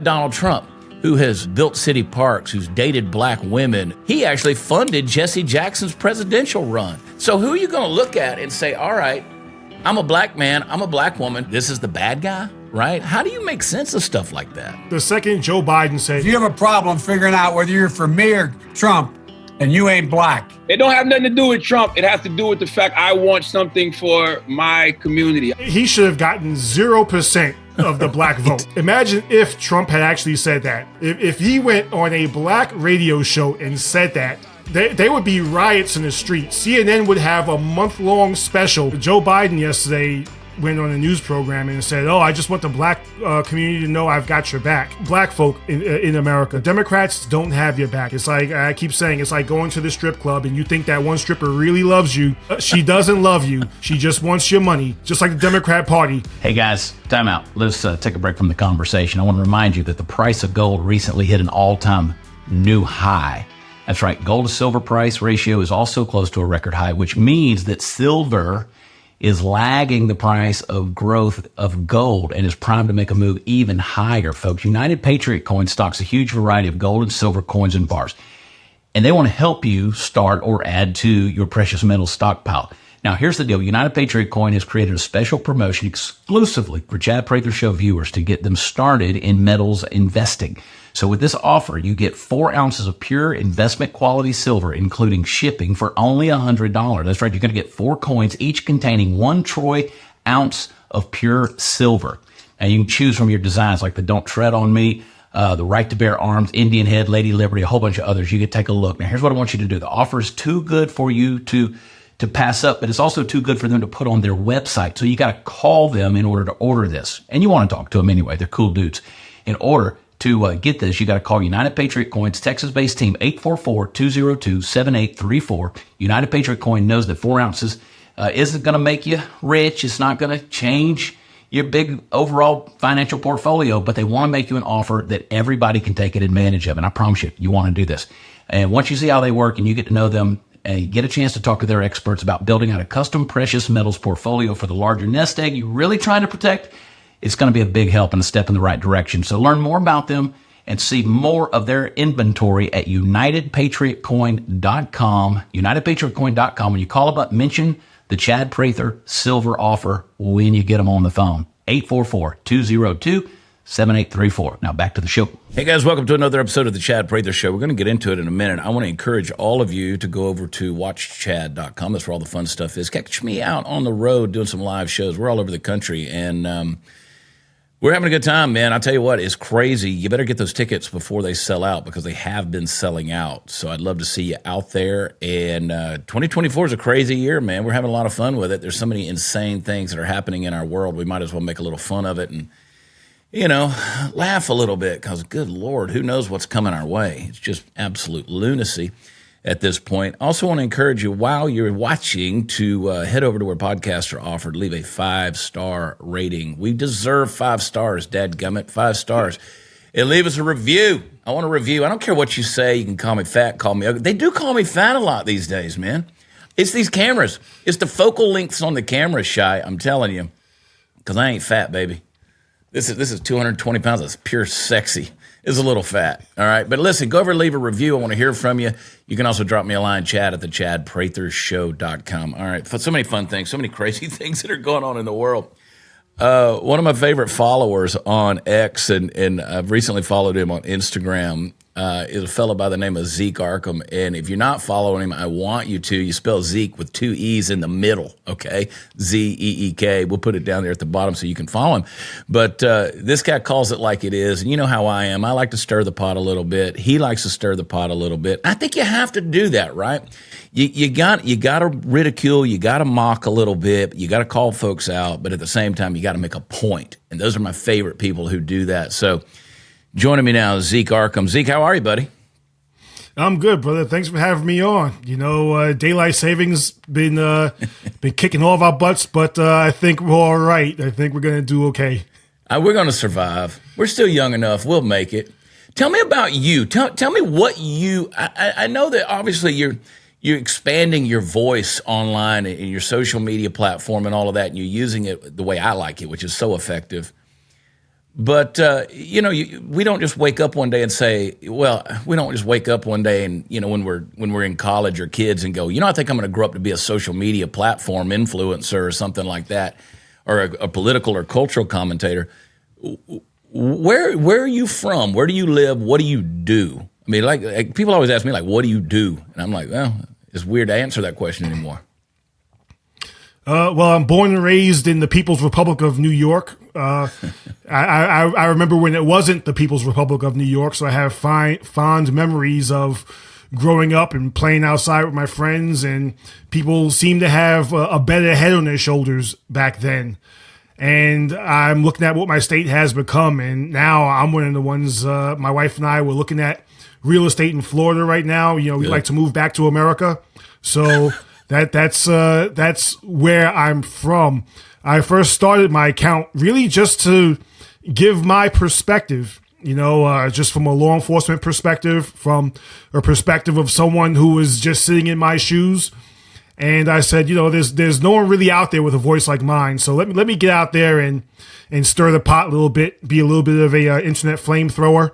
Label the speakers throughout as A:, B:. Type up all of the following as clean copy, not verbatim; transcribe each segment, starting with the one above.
A: Donald Trump, who has built city parks, who's dated black women, he actually funded Jesse Jackson's presidential run. So who are you going to look at and say, all right, I'm a black man, I'm a black woman, this is the bad guy, right? How do you make sense of stuff like that?
B: The second Joe Biden said,
C: if you have a problem figuring out whether you're for me or Trump, and you ain't black.
D: It don't have nothing to do with Trump. It has to do with the fact I want something for my community.
B: He should have gotten 0% of the black vote. Imagine if Trump had actually said that. If he went on a black radio show and said that, there would be riots in the street. CNN would have a month-long special. Joe Biden yesterday went on a news program and said, I just want the black community to know I've got your back. Black folk in America, Democrats don't have your back. It's like, I keep saying, it's like going to the strip club and you think that one stripper really loves you. She doesn't love you. She just wants your money, just like the Democrat Party.
E: Hey guys, time out. Let's take a break from the conversation. I want to remind you that the price of gold recently hit an all-time new high. That's right. Gold to silver price ratio is also close to a record high, which means that silver is lagging the price of growth of gold and is primed to make a move even higher, folks. United Patriot Coin stocks a huge variety of gold and silver coins and bars, and they want to help you start or add to your precious metal stockpile. Now, here's the deal. United Patriot Coin has created a special promotion exclusively for Chad Prather Show viewers to get them started in metals investing. So with this offer, you get 4 ounces of pure investment quality silver, including shipping, for only $100. That's right. You're going to get 4 coins, each containing 1 troy ounce of pure silver. And you can choose from your designs like the Don't Tread on Me, the Right to Bear Arms, Indian Head, Lady Liberty, a whole bunch of others. You can take a look. Now, here's what I want you to do. The offer is too good for you to pass up, but it's also too good for them to put on their website. So you got to call them in order to order this. And you want to talk to them anyway. They're cool dudes. In order to get this, you got to call United Patriot Coin's Texas-based team, 844-202-7834. United Patriot Coin knows that 4 ounces isn't going to make you rich. It's not going to change your big overall financial portfolio, but they want to make you an offer that everybody can take advantage of. And I promise you want to do this. And once you see how they work and you get to know them, and you get a chance to talk to their experts about building out a custom precious metals portfolio for the larger nest egg you're really trying to protect, it's going to be a big help and a step in the right direction. So learn more about them and see more of their inventory at UnitedPatriotCoin.com. UnitedPatriotCoin.com. When you call about, mention the Chad Prather silver offer when you get them on the phone. 844-202-7834. Now back to the show.
A: Hey guys, welcome to another episode of the Chad Prather Show. We're going to get into it in a minute. I want to encourage all of you to go over to watchchad.com. That's where all the fun stuff is. Catch me out on the road doing some live shows. We're all over the country, and we're having a good time, man. I tell you what, it's crazy. You better get those tickets before they sell out because they have been selling out. So I'd love to see you out there. And 2024 is a crazy year, man. We're having a lot of fun with it. There's so many insane things that are happening in our world. We might as well make a little fun of it and laugh a little bit because, good Lord, who knows what's coming our way. It's just absolute lunacy at this point. Also want to encourage you, while you're watching, to head over to where podcasts are offered. Leave a 5-star rating. We deserve 5 stars, dadgummit, 5 stars. And leave us a review. I want a review. I don't care what you say. You can call me fat, call me ugly. They do call me fat a lot these days, man. It's these cameras. It's the focal lengths on the camera, Shy. I'm telling you, because I ain't fat, baby. This is 220 pounds. That's pure sexy. It's a little fat, all right? But listen, go over and leave a review. I want to hear from you. You can also drop me a line, Chad at thechadprathershow.com. All right, so many fun things, so many crazy things that are going on in the world. One of my favorite followers on X, and I've recently followed him on Instagram, is a fellow by the name of Zeek Arkham. And if you're not following him, I want you to. You spell Zeek with 2 E's in the middle, okay? Z-E-E-K. We'll put it down there at the bottom so you can follow him. But this guy calls it like it is. And you know how I am. I like to stir the pot a little bit. He likes to stir the pot a little bit. I think you have to do that, right? You got to ridicule. You got to mock a little bit. You got to call folks out. But at the same time, you got to make a point. And those are my favorite people who do that. So joining me now is Zeek Arkham. Zeek, how are you, buddy?
B: I'm good, brother. Thanks for having me on. Daylight savings been kicking all of our butts, but I think we're all right. I think we're going to do okay.
A: We're going to survive. We're still young enough. We'll make it. Tell me about you. Tell me what you. I know that obviously you're expanding your voice online and your social media platform and all of that, and you're using it the way I like it, which is so effective. But we don't just wake up one day and say, well, we don't just wake up one day and when we're in college or kids and go, I think I'm going to grow up to be a social media platform influencer or something like that, or a political or cultural commentator. Where are you from? Where do you live? What do you do? I mean, like people always ask me, like, what do you do? And I'm like, well, it's weird to answer that question anymore.
B: Well, I'm born and raised in the People's Republic of New York. I remember when it wasn't the People's Republic of New York, so I have fond memories of growing up and playing outside with my friends, and people seem to have a better head on their shoulders back then. And I'm looking at what my state has become, and now I'm one of the ones, my wife and I were looking at real estate in Florida right now. We'd like to move back to America. So that's where I'm from. I first started my account really just to give my perspective, just from a law enforcement perspective, from a perspective of someone who was just sitting in my shoes. And I said, there's no one really out there with a voice like mine. So let me get out there and stir the pot a little bit, be a little bit of a internet flamethrower,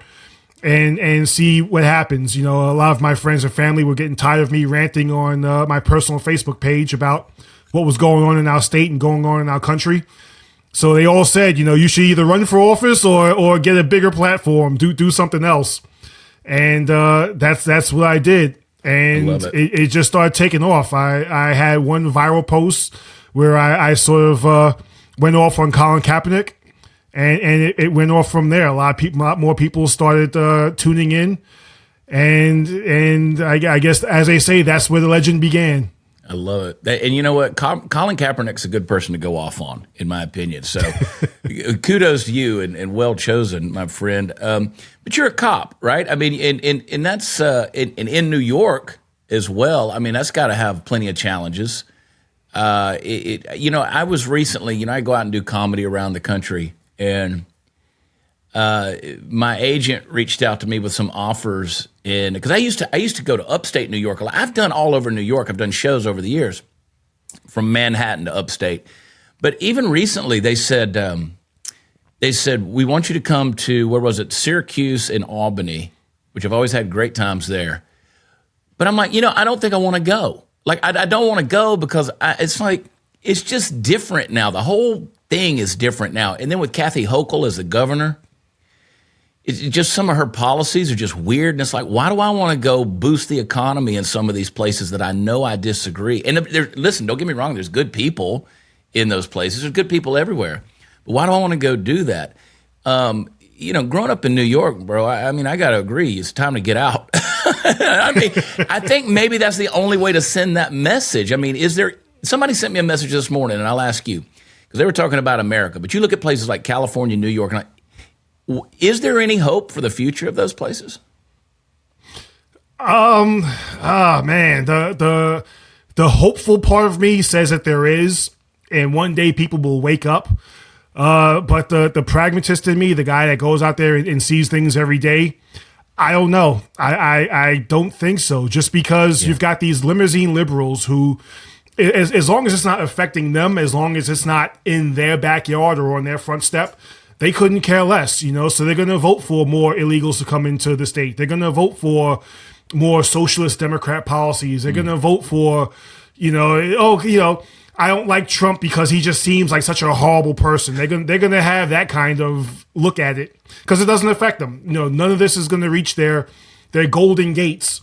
B: and see what happens. A lot of my friends and family were getting tired of me ranting on my personal Facebook page about what was going on in our state and going on in our country. So they all said, you should either run for office or get a bigger platform, do something else. And that's what I did. And it just started taking off. I had one viral post where I sort of went off on Colin Kaepernick, and it went off from there. A lot more people started tuning in, and I guess, as they say, that's where the legend began.
A: I love it. And you know what? Colin Kaepernick's a good person to go off on, in my opinion. So kudos to you and well chosen, my friend. But you're a cop, right? I mean, and that's in New York as well. I mean, that's got to have plenty of challenges. I was recently, I go out and do comedy around the country, and my agent reached out to me with some offers because I used to go to upstate New York a lot. I've done all over New York. I've done shows over the years from Manhattan to upstate. But even recently they said, we want you to come to, where was it? Syracuse and Albany, which I've always had great times there. But I'm like, I don't think I want to go. Like, I don't want to go because it's just different now. The whole thing is different now. And then with Kathy Hochul as the governor, it's just some of her policies are just weird. And it's like, why do I want to go boost the economy in some of these places that I know I disagree? And listen, don't get me wrong. There's good people in those places. There's good people everywhere. But why do I want to go do that? Growing up in New York, bro, I got to agree. It's time to get out. I think maybe that's the only way to send that message. I mean, somebody sent me a message this morning, and I'll ask you, because they were talking about America, but you look at places like California, New York, and is there any hope for the future of those places?
B: Man, the hopeful part of me says that there is, and one day people will wake up. But the pragmatist in me, the guy that goes out there and sees things every day, I don't know. I don't think so. Just because you've got these limousine liberals who, as long as it's not affecting them, as long as it's not in their backyard or on their front step, they couldn't care less, so they're going to vote for more illegals to come into the state. They're going to vote for more socialist Democrat policies. They're going to vote for, I don't like Trump because he just seems like such a horrible person. They're going to have that kind of look at it because it doesn't affect them. None of this is going to reach their golden gates.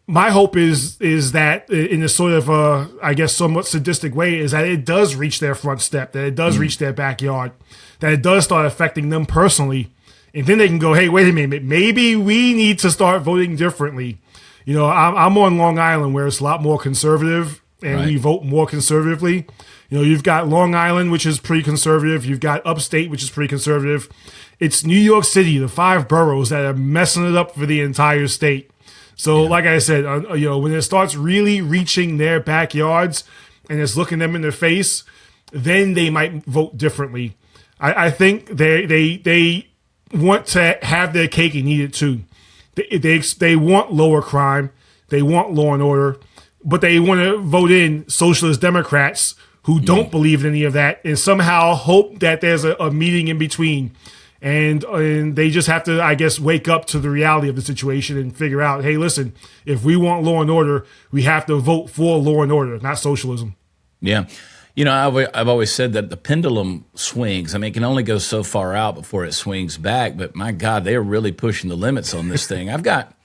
B: My hope is that in a sort of somewhat sadistic way is that it does reach their front step, that it does reach their backyard, that it does start affecting them personally. And then they can go, hey, wait a minute, maybe we need to start voting differently. I'm on Long Island where it's a lot more conservative and we vote more conservatively. You've got Long Island, which is pretty conservative. You've got upstate, which is pretty conservative. It's New York City, the 5 boroughs that are messing it up for the entire state. So, like I said, when it starts really reaching their backyards and it's looking them in the face, then they might vote differently. I think they want to have their cake and eat it too. They want lower crime, they want law and order, but they want to vote in socialist Democrats who don't believe in any of that and somehow hope that there's a meeting in between. And they just have to, I guess, wake up to the reality of the situation and figure out, hey, listen, if we want law and order, we have to vote for law and order, not socialism.
A: Yeah. I've always said that the pendulum swings. I mean, it can only go so far out before it swings back. But my God, they are really pushing the limits on this thing. I got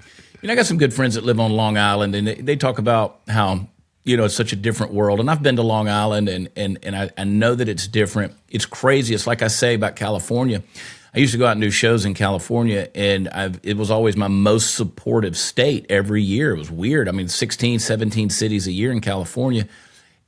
A: some good friends that live on Long Island, and they talk about how, it's such a different world. And I've been to Long Island, and I know that it's different. It's crazy. It's like I say about California. I used to go out and do shows in California, and it was always my most supportive state every year. It was weird. I mean, 16, 17 cities a year in California,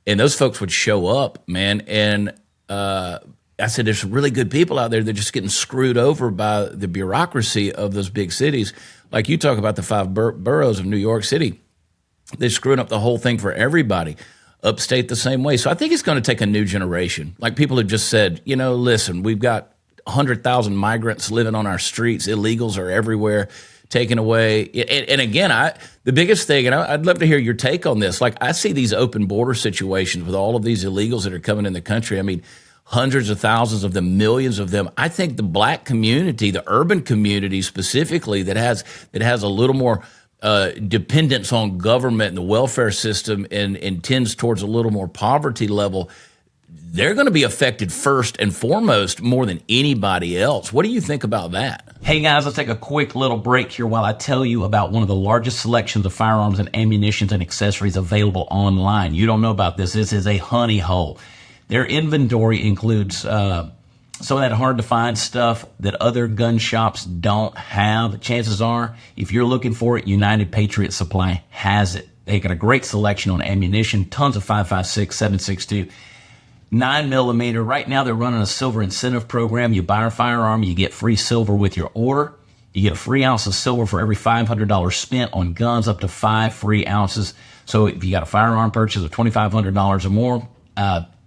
A: and those folks would show up, man. And I said, there's some really good people out there. They're just getting screwed over by the bureaucracy of those big cities. Like you talk about the 5 boroughs of New York City. They're screwing up the whole thing for everybody. Upstate the same way. So I think it's going to take a new generation. Like people have just said, listen, we've got 100,000 migrants living on our streets. Illegals are everywhere, taken away. And again, the biggest thing, and I'd love to hear your take on this. Like I see these open border situations with all of these illegals that are coming in the country. I mean, hundreds of thousands of them, millions of them. I think the black community, the urban community specifically, that has a little more dependence on government and the welfare system and tends towards a little more poverty level, they're going to be affected first and foremost more than anybody else. What do you think about that?
E: Hey guys, let's take a quick little break here while I tell you about one of the largest selections of firearms and ammunitions and accessories available online. You don't know about this. This is a honey hole. Their inventory includes some of that hard to find stuff that other gun shops don't have. Chances are, if you're looking for it, United Patriot Supply has it. They got a great selection on ammunition, tons of 5.56, 7.62, 9mm. Right now, they're running a silver incentive program. You buy a firearm, you get free silver with your order. You get a free ounce of silver for every $500 spent on guns, up to 5 free ounces. So if you got a firearm purchase of $2,500 or more,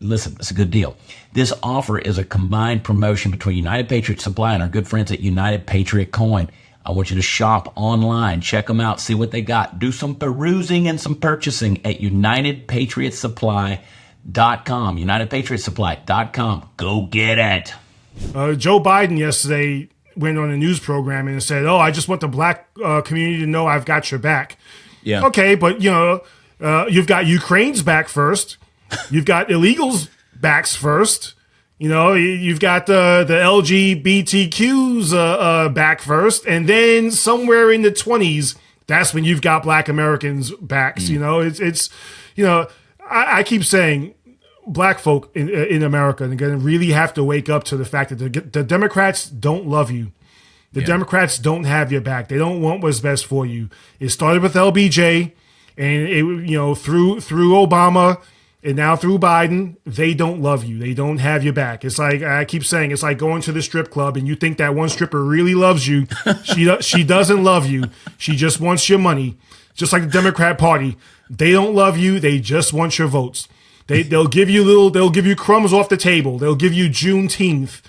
E: listen, it's a good deal. This offer is a combined promotion between United Patriot Supply and our good friends at United Patriot Coin. I want you to shop online, check them out, see what they got. Do some perusing and some purchasing at UnitedPatriotSupply.com. UnitedPatriotSupply.com. Go get it.
B: Joe Biden yesterday went on a news program and said, I just want the black community to know I've got your back.
A: Yeah.
B: Okay, but, you've got Ukraine's back first. You've got illegals' backs first. You've got the LGBTQ's back first. And then somewhere in the 20s, that's when you've got black Americans' backs. I keep saying black folk in America are going to really have to wake up to the fact that the Democrats don't love you. The Democrats don't have your back. They don't want what's best for you. It started with LBJ, and through Obama, and now through Biden, they don't love you. They don't have your back. It's like I keep saying, it's like going to the strip club and you think that one stripper really loves you. She doesn't love you. She just wants your money. Just like the Democrat Party, they don't love you. They just want your votes. They'll give you crumbs off the table. They'll give you Juneteenth.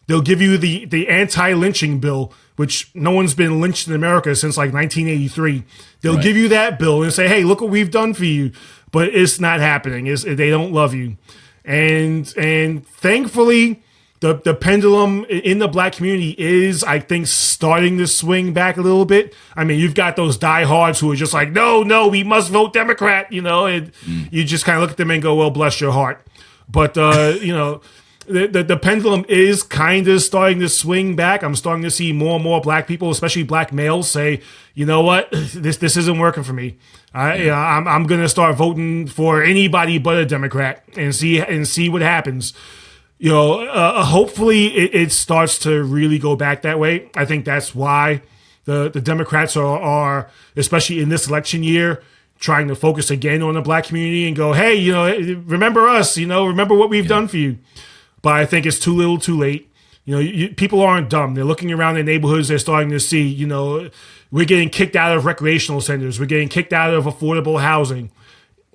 B: They'll give you the anti-lynching bill, which no one's been lynched in America since like 1983. They'll give you that bill and say, hey, look what we've done for you. But it's not happening. They don't love you. And thankfully, the pendulum in the black community is, I think, starting to swing back a little bit. I mean, you've got those diehards who are just like, no, we must vote Democrat, and you just kind of look at them and go, well, bless your heart. But, the pendulum is kind of starting to swing back. I'm starting to see more and more black people, especially black males, say, you know what, this isn't working for me. I'm going to start voting for anybody but a Democrat and see what happens. Hopefully it starts to really go back that way. I think that's why the Democrats are, especially in this election year, trying to focus again on the black community and go, hey, remember us, remember what we've done for you. But I think it's too little too late. People aren't dumb. They're looking around their neighborhoods. They're starting to see, we're getting kicked out of recreational centers. We're getting kicked out of affordable housing.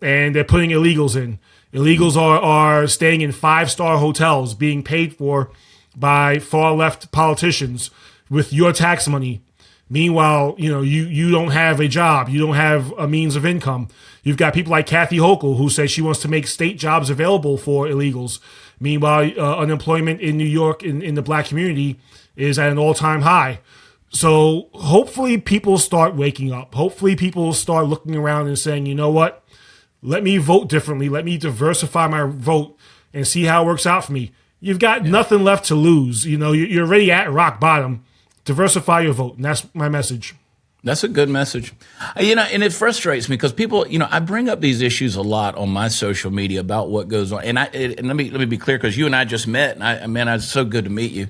B: And they're putting illegals in. Illegals are staying in 5-star hotels being paid for by far left politicians with your tax money. Meanwhile, you don't have a job. You don't have a means of income. You've got people like Kathy Hochul, who says she wants to make state jobs available for illegals. Meanwhile, unemployment in New York in the black community is at an all-time high. So hopefully people start waking up. Hopefully people start looking around and saying, you know what? Let me vote differently. Let me diversify my vote and see how it works out for me. You've got nothing left to lose. You're already at rock bottom. Diversify your vote. And that's my message.
A: That's a good message. And it frustrates me because people, I bring up these issues a lot on my social media about what goes on. And let me be clear, because you and I just met, and it's so good to meet you,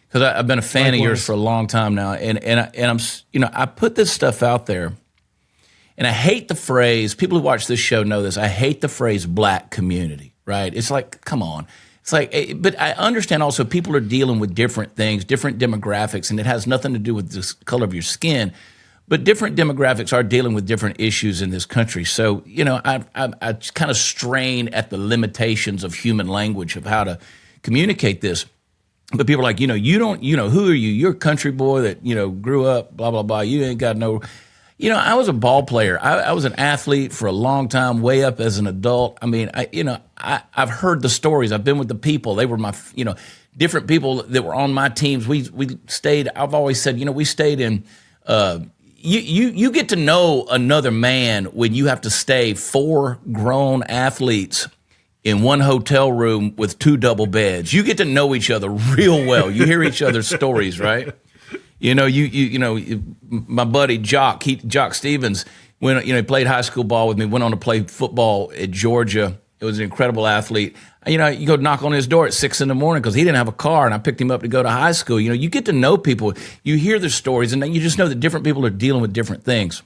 A: because I've been a fan of yours for a long time now. And I'm, I put this stuff out there, and I hate the phrase, people who watch this show know this, I hate the phrase black community, right? It's like, come on. It's like, but I understand also people are dealing with different things, different demographics, and it has nothing to do with the color of your skin. But different demographics are dealing with different issues in this country. So, I kind of strain at the limitations of human language of how to communicate this. But people are like, you don't, who are you? You're a country boy that, grew up, blah, blah, blah. You ain't got no. I was a ball player. I was an athlete for a long time, way up as an adult. I mean, I've heard the stories. I've been with the people. They were my, different people that were on my teams. We stayed. I've always said, we stayed in. You get to know another man when you have to stay 4 grown athletes in one hotel room with 2 double beds. You get to know each other real well. You hear each other's stories, right? My buddy Jock Stevens, when he played high school ball with me, went on to play football at Georgia. It was an incredible athlete. You go knock on his door at 6 a.m. because he didn't have a car, and I picked him up to go to high school. You get to know people. You hear their stories, and then you just know that different people are dealing with different things.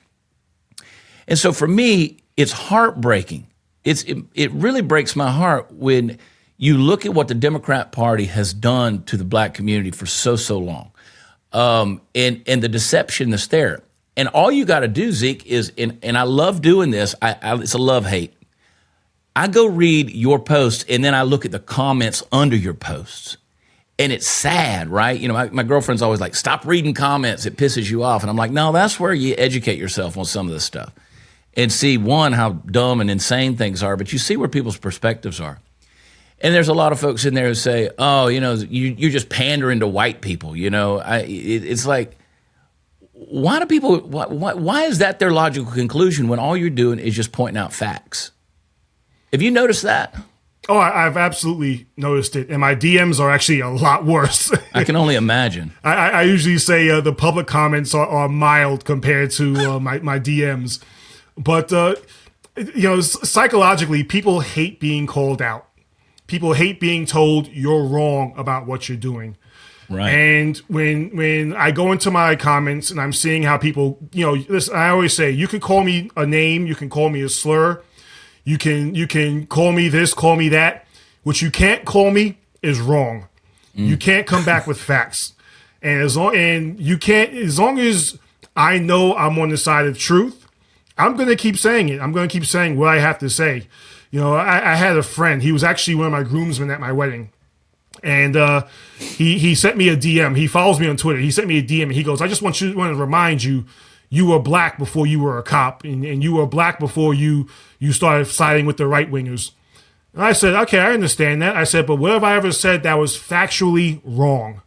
A: And so for me, it's heartbreaking. It really breaks my heart when you look at what the Democrat Party has done to the black community for so long. And the deception that's there. And all you got to do, Zeke, is, and I love doing this, it's a love-hate. I go read your posts, and then I look at the comments under your posts. And it's sad, right? My girlfriend's always like, stop reading comments, it pisses you off. And I'm like, no, that's where you educate yourself on some of this stuff. And see, one, how dumb and insane things are, but you see where people's perspectives are. And there's a lot of folks in there who say, oh, you're just pandering to white people. It's like, why do people, why is that their logical conclusion when all you're doing is just pointing out facts? Have you noticed that?
B: Oh, I've absolutely noticed it. And my DMs are actually a lot worse.
A: I can only imagine.
B: I usually say the public comments are mild compared to my DMs. But, psychologically, people hate being called out. People hate being told you're wrong about what you're doing. Right. And when I go into my comments and I'm seeing how people, listen, I always say, you can call me a name, you can call me a slur, you can call me this, call me that. What you can't call me is wrong. You can't come back with facts. And as long as I know I'm on the side of truth, I'm going to keep saying it. I'm going to keep saying what I have to say. I had a friend. He was actually one of my groomsmen at my wedding. And he sent me a DM. He follows me on Twitter. He sent me a DM, and he goes, I just want to remind you, you were black before you were a cop, and you were black before you started siding with the right-wingers. And I said, okay, I understand that. I said, but what have I ever said that was factually wrong?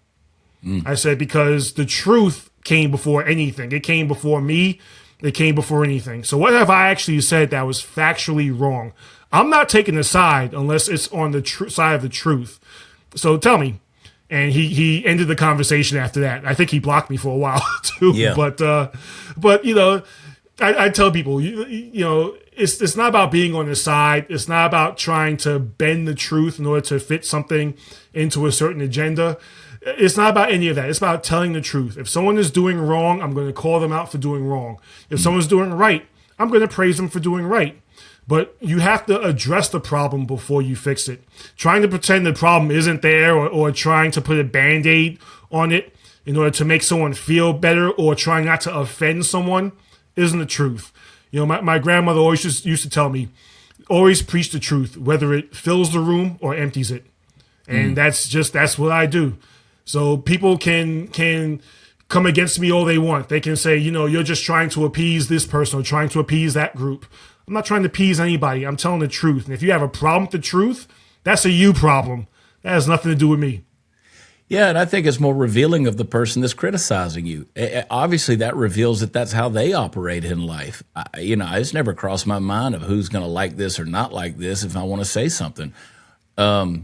B: I said, because the truth came before anything. It came before me. It came before anything. So what have I actually said that was factually wrong? I'm not taking a side unless it's on the side of the truth. So tell me. And he ended the conversation after that. I think he blocked me for a while too. Yeah. But I tell people, it's not about being on the side. It's not about trying to bend the truth in order to fit something into a certain agenda. It's not about any of that. It's about telling the truth. If someone is doing wrong, I'm going to call them out for doing wrong. If someone's doing right, I'm going to praise them for doing right. But you have to address the problem before you fix it. Trying to pretend the problem isn't there or trying to put a Band-Aid on it in order to make someone feel better or trying not to offend someone isn't the truth. My grandmother always used to tell me, always preach the truth, whether it fills the room or empties it. And that's what I do. So people can come against me all they want. They can say, you're just trying to appease this person or trying to appease that group. I'm not trying to appease anybody. I'm telling the truth. And if you have a problem with the truth, that's a you problem. That has nothing to do with me.
A: Yeah, and I think it's more revealing of the person that's criticizing you. Obviously, that reveals that that's how they operate in life. It's never crossed my mind of who's going to like this or not like this if I want to say something. I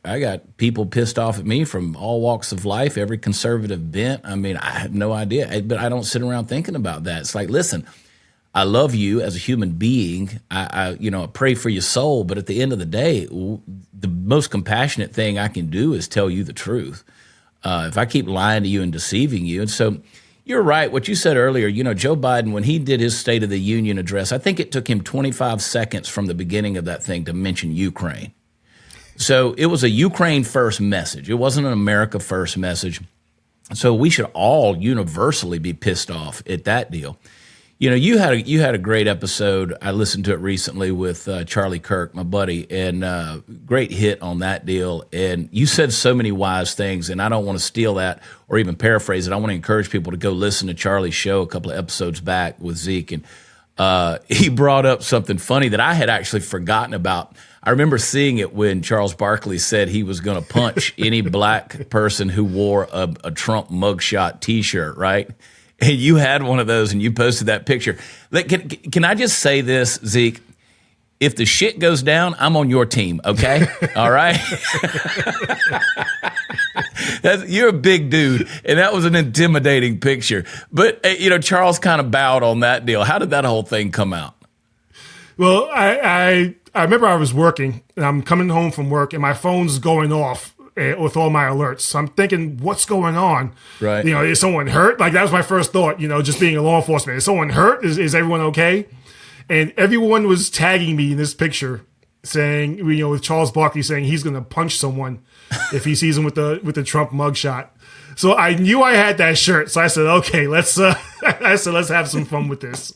A: got people pissed off at me from all walks of life, every conservative bent. I mean, I have no idea, but I don't sit around thinking about that. It's like, listen, I love you as a human being. I pray for your soul, but at the end of the day, the most compassionate thing I can do is tell you the truth. If I keep lying to you and deceiving you, and so you're right. What you said earlier, Joe Biden, when he did his State of the Union address, I think it took him 25 seconds from the beginning of that thing to mention Ukraine. So it was a Ukraine first message. It wasn't an America first message. So we should all universally be pissed off at that deal. You had a great episode. I listened to it recently with Charlie Kirk, my buddy, and great hit on that deal. And you said so many wise things, and I don't want to steal that or even paraphrase it. I want to encourage people to go listen to Charlie's show a couple of episodes back with Zeek, and he brought up something funny that I had actually forgotten about. I remember seeing it when Charles Barkley said he was going to punch any black person who wore a Trump mugshot T-shirt, right? And you had one of those and you posted that picture. Can I just say this, Zeke? If the shit goes down, I'm on your team, okay? All right? You're a big dude, and that was an intimidating picture. But, Charles kind of bowed on that deal. How did that whole thing come out?
B: Well, I remember I was working, and I'm coming home from work, and my phone's going off with all my alerts. So I'm thinking, what's going on?
A: Right.
B: Is someone hurt? Like, that was my first thought, just being a law enforcement. Is someone hurt? Is everyone okay? And everyone was tagging me in this picture saying, with Charles Barkley saying he's going to punch someone if he sees him with the Trump mugshot. So I knew I had that shirt. So I said, okay, let's have some fun with this.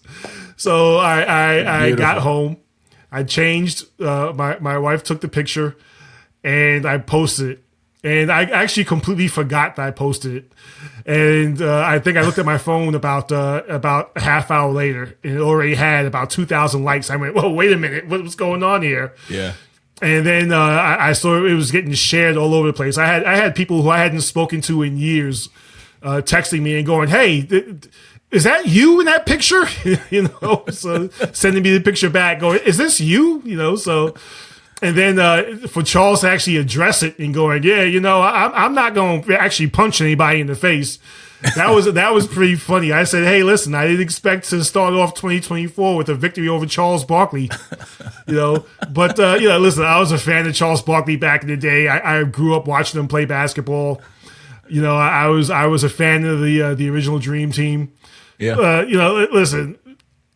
B: So I got home. I changed. My wife took the picture and I posted it. And I actually completely forgot that I posted it. And I think I looked at my phone about a half hour later, and it already had about 2,000 likes. I went, whoa, wait a minute, what's going on here? Yeah. And then I saw it was getting shared all over the place. I had people who I hadn't spoken to in years texting me and going, hey, is that you in that picture? So sending me the picture back going, is this you? So... And then for Charles to actually address it and going, yeah, I'm not going to actually punch anybody in the face. That was pretty funny. I said, hey, listen, I didn't expect to start off 2024 with a victory over Charles Barkley, But listen, I was a fan of Charles Barkley back in the day. I grew up watching him play basketball. I was a fan of the original Dream Team. Yeah. Listen.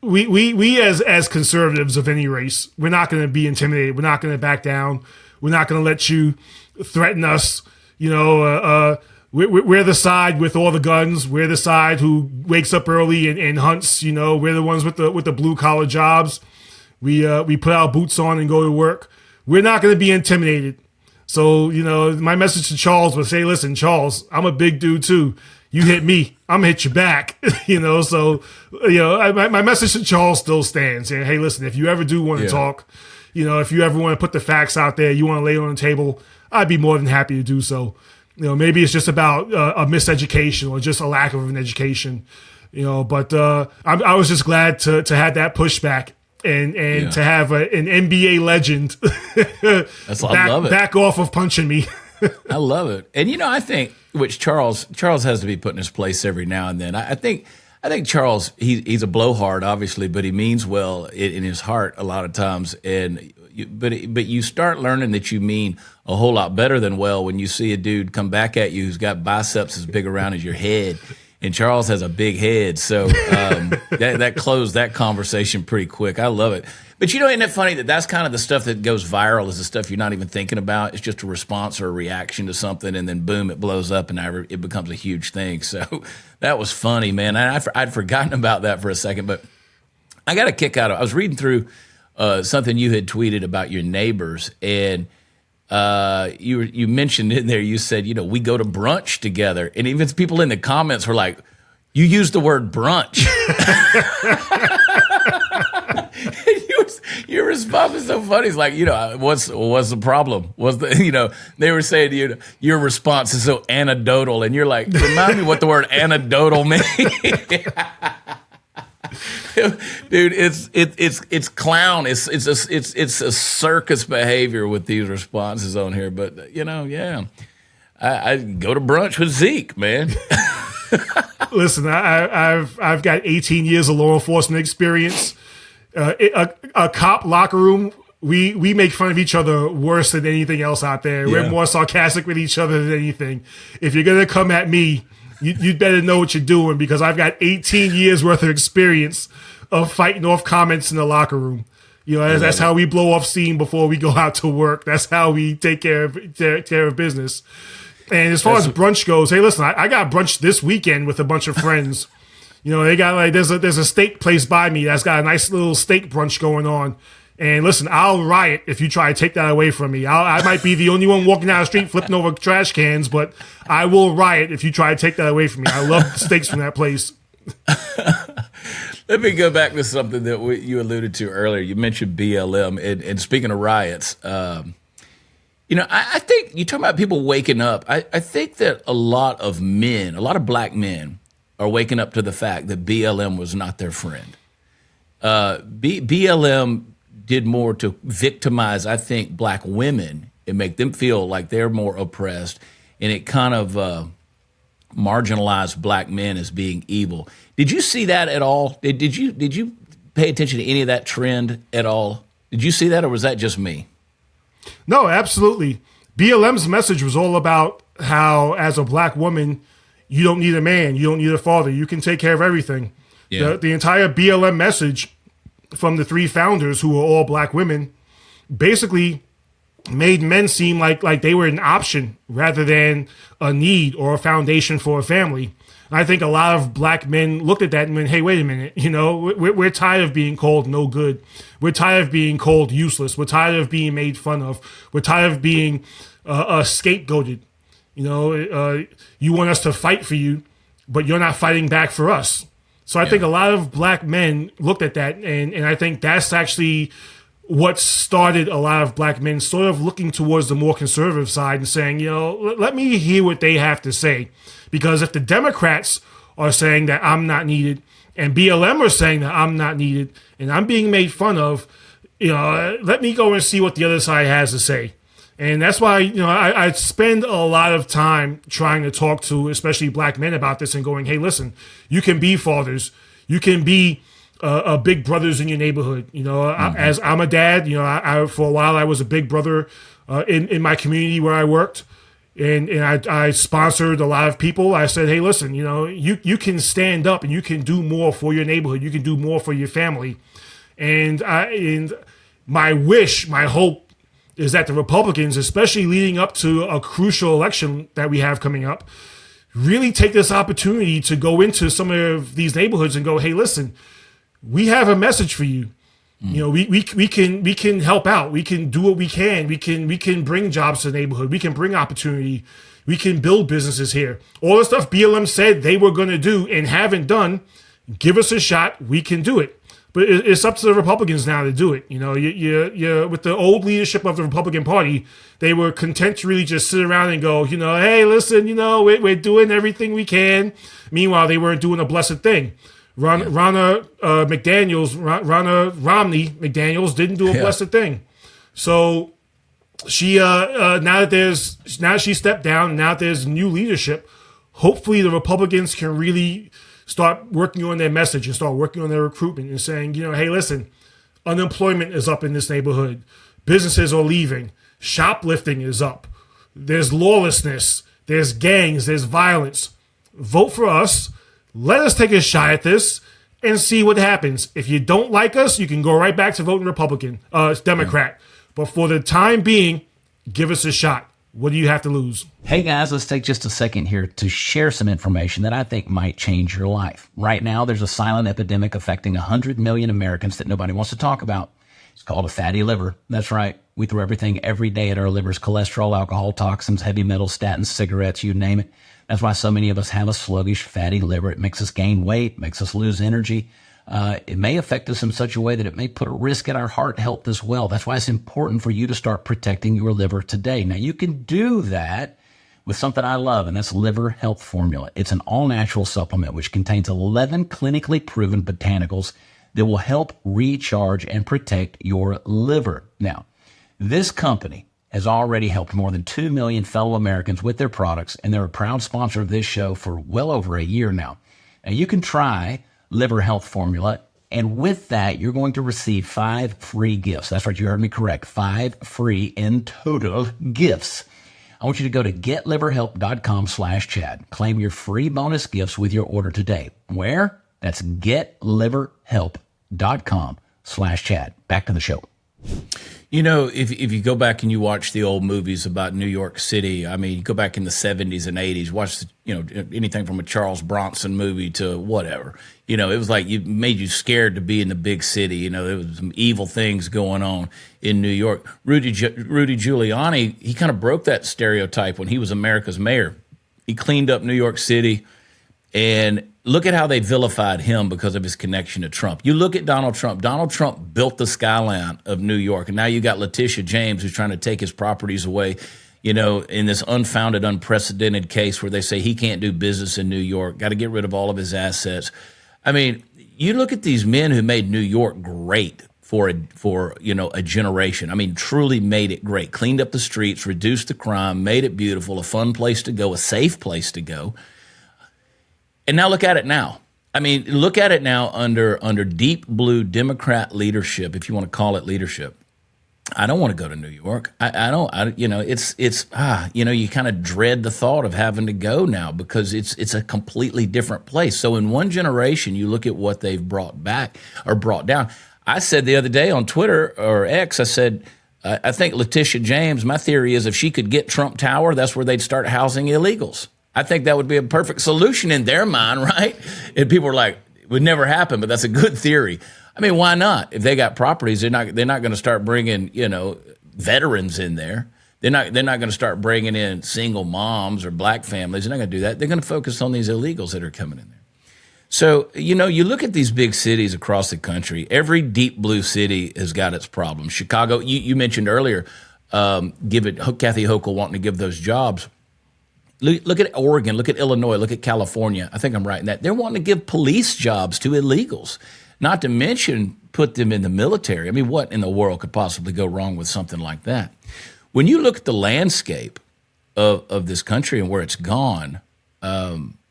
B: We as conservatives of any race, we're not going to be intimidated. We're not going to back down. We're not going to let you threaten us. We're the side with all the guns. We're the side who wakes up early and hunts. We're the ones with the blue collar jobs. We put our boots on and go to work. We're not going to be intimidated. So my message to Charles was, say, listen, Charles, I'm a big dude too. You hit me, I'm gonna hit you back. So my message to Charles still stands. Saying, hey, listen, if you ever do want to talk, if you ever want to put the facts out there, you want to lay it on the table, I'd be more than happy to do so. Maybe it's just about a miseducation or just a lack of an education. But I was just glad to have that pushback and to have an NBA legend back off of punching me.
A: I love it. And, I think, which Charles has to be put in his place every now and then. I think Charles, he's a blowhard, obviously, but he means well in his heart a lot of times. But you start learning that you mean a whole lot better than well when you see a dude come back at you who's got biceps as big around as your head. And Charles has a big head, so that closed that conversation pretty quick. I love it. But isn't it funny that that's kind of the stuff that goes viral is the stuff you're not even thinking about. It's just a response or a reaction to something, and then boom, it blows up, and it becomes a huge thing. So that was funny, man. I'd forgotten about that for a second, but I got a kick out of it. I was reading through something you had tweeted about your neighbors, and you mentioned in there, you said, we go to brunch together. And even people in the comments were like, you used the word brunch. Your response is so funny. It's like, what's the problem? They were saying to you, your response is so anecdotal. And you're like, remind me what the word anecdotal means. Dude, it's clown. It's a circus behavior with these responses on here. But yeah, I go to brunch with Zeek, man.
B: Listen, I've got 18 years of law enforcement experience. A cop locker room, we make fun of each other worse than anything else out there.
A: Yeah.
B: We're more sarcastic with each other than anything. If you're gonna come at me, you'd better know what you're doing, because I've got 18 years worth of experience of fighting off comments in the locker room. That's how we blow off steam before we go out to work. That's how we take care of business. And as far as brunch goes, hey, listen, I got brunch this weekend with a bunch of friends. They got there's a steak place by me that's got a nice little steak brunch going on. And listen, I'll riot if you try to take that away from me. I might be the only one walking down the street flipping over trash cans, but I will riot if you try to take that away from me. I love the steaks from that place.
A: Let me go back to something that you alluded to earlier. You mentioned BLM, and speaking of riots, I think you talk about people waking up. I think that a lot of black men are waking up to the fact that BLM was not their friend. BLM did more to victimize, I think, black women and make them feel like they're more oppressed, and it kind of marginalized black men as being evil. Did you see that at all? Did you pay attention to any of that trend at all? Did you see that, or was that just me?
B: No, absolutely. BLM's message was all about how, as a black woman, you don't need a man, you don't need a father, you can take care of everything.
A: Yeah.
B: The entire BLM message from the three founders, who were all black women, basically made men seem like they were an option rather than a need or a foundation for a family. And I think a lot of black men looked at that and went, hey, wait a minute, we're tired of being called no good. We're tired of being called useless. We're tired of being made fun of. We're tired of being scapegoated. You want us to fight for you, but you're not fighting back for us. So I think a lot of black men looked at that, and I think that's actually what started a lot of black men sort of looking towards the more conservative side and saying, let me hear what they have to say. Because if the Democrats are saying that I'm not needed, and BLM are saying that I'm not needed, and I'm being made fun of, let me go and see what the other side has to say. And that's why, I spend a lot of time trying to talk to especially black men about this and going, hey, listen, you can be fathers. You can be big brothers in your neighborhood. As I'm a dad, I for a while I was a big brother in my community where I worked. And I sponsored a lot of people. I said, hey, listen, you can stand up and you can do more for your neighborhood. You can do more for your family. And my wish, my hope, is that the Republicans, especially leading up to a crucial election that we have coming up, really take this opportunity to go into some of these neighborhoods and go, hey, listen, we have a message for you. We can help out. We can do what we can. We can bring jobs to the neighborhood. We can bring opportunity. We can build businesses here. All the stuff BLM said they were going to do and haven't done, give us a shot. We can do it. But it's up to the Republicans now to do it. You with the old leadership of the Republican Party, they were content to really just sit around and go, hey, listen, we're doing everything we can. Meanwhile, they weren't doing a blessed thing. Romney McDaniels didn't do a blessed thing. So she now she stepped down. Now that there's new leadership, hopefully the Republicans can really start working on their message and start working on their recruitment and saying, hey, listen, unemployment is up in this neighborhood. Businesses are leaving. Shoplifting is up. There's lawlessness. There's gangs. There's violence. Vote for us. Let us take a shot at this and see what happens. If you don't like us, you can go right back to voting Democrat. But for the time being, give us a shot. What do you have to lose?
E: Hey guys, let's take just a second here to share some information that I think might change your life. Right now, there's a silent epidemic affecting 100 million Americans that nobody wants to talk about. It's called a fatty liver. That's right. We throw everything every day at our livers: cholesterol, alcohol, toxins, heavy metals, statins, cigarettes, you name it. That's why so many of us have a sluggish, fatty liver. It makes us gain weight, makes us lose energy. It may affect us in such a way that it may put a risk at our heart health as well. That's why it's important for you to start protecting your liver today. Now, you can do that with something I love, and that's Liver Health Formula. It's an all-natural supplement which contains 11 clinically proven botanicals that will help recharge and protect your liver. Now, this company has already helped more than 2 million fellow Americans with their products, and they're a proud sponsor of this show for well over a year now. Now, you can try Liver Health Formula, and with that, you're going to receive 5 free gifts. That's right, you heard me correct. 5 free in total gifts. I want you to go to getliverhelp.com/Chad. Claim your free bonus gifts with your order today. Where? That's getliverhelp.com/Chad. Back to the show.
A: You know, if you go back and you watch the old movies about New York City, I mean, you go back in the 70s and 80s, watch, anything from a Charles Bronson movie to whatever. It was like it made you scared to be in the big city. There was some evil things going on in New York. Rudy Giuliani, he kind of broke that stereotype when he was America's mayor. He cleaned up New York City, and look at how they vilified him because of his connection to Trump. You look at Donald Trump. Donald Trump built the skyline of New York, and now you got Letitia James who's trying to take his properties away, in this unfounded, unprecedented case where they say he can't do business in New York, got to get rid of all of his assets. I mean, you look at these men who made New York great for a generation. I mean, truly made it great. Cleaned up the streets, reduced the crime, made it beautiful, a fun place to go, a safe place to go. And now look at it now. I mean, look at it now under deep blue Democrat leadership, if you want to call it leadership. I don't want to go to New York. You kind of dread the thought of having to go now because it's a completely different place. So in one generation, you look at what they've brought back or brought down. I said the other day on Twitter or X, I said, I think Letitia James, my theory is if she could get Trump Tower, that's where they'd start housing illegals. I think that would be a perfect solution in their mind, right? And people are like, it would never happen, but that's a good theory. I mean, why not? If they got properties, they're not going to start bringing, veterans in there. They're not going to start bringing in single moms or black families. They're not going to do that. They're going to focus on these illegals that are coming in there. So, you look at these big cities across the country. Every deep blue city has got its problems. Chicago, you mentioned earlier, Kathy Hochul wanting to give those jobs. Look at Oregon, look at Illinois, look at California. I think I'm right in that. They're wanting to give police jobs to illegals, not to mention put them in the military. I mean, what in the world could possibly go wrong with something like that? When you look at the landscape of this country and where it's gone,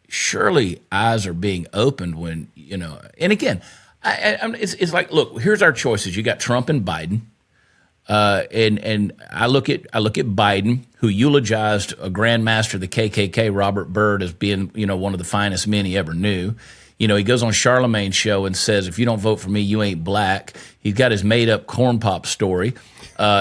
A: surely eyes are being opened when, and again, it's like, look, here's our choices. You got Trump and Biden. And I look at Biden, who eulogized a grandmaster of the KKK, Robert Byrd, as being, one of the finest men he ever knew. He goes on Charlemagne's show and says, if you don't vote for me, you ain't black. He's got his made-up corn pop story.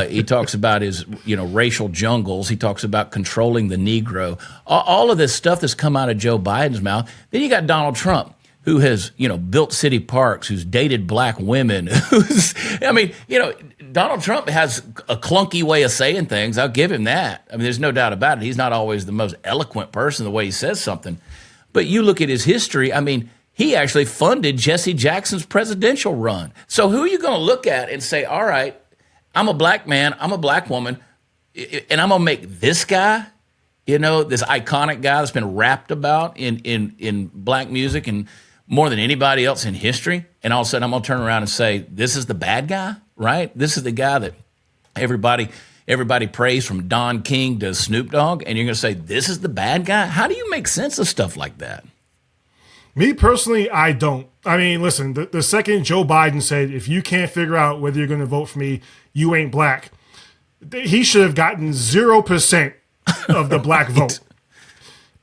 A: He talks about his, racial jungles. He talks about controlling the Negro. All of this stuff that's come out of Joe Biden's mouth. Then you got Donald Trump, who has, built city parks, who's dated black women, Donald Trump has a clunky way of saying things. I'll give him that. I mean, there's no doubt about it. He's not always the most eloquent person the way he says something. But you look at his history, I mean, he actually funded Jesse Jackson's presidential run. So who are you going to look at and say, all right, I'm a black man, I'm a black woman, and I'm going to make this guy, this iconic guy that's been rapped about in black music and more than anybody else in history, and all of a sudden I'm going to turn around and say, this is the bad guy, right? This is the guy that everybody praised from Don King to Snoop Dogg, and you're going to say, this is the bad guy? How do you make sense of stuff like that?
B: Me personally, I don't. I mean, listen, the second Joe Biden said, if you can't figure out whether you're going to vote for me, you ain't black, he should have gotten 0% of the black vote.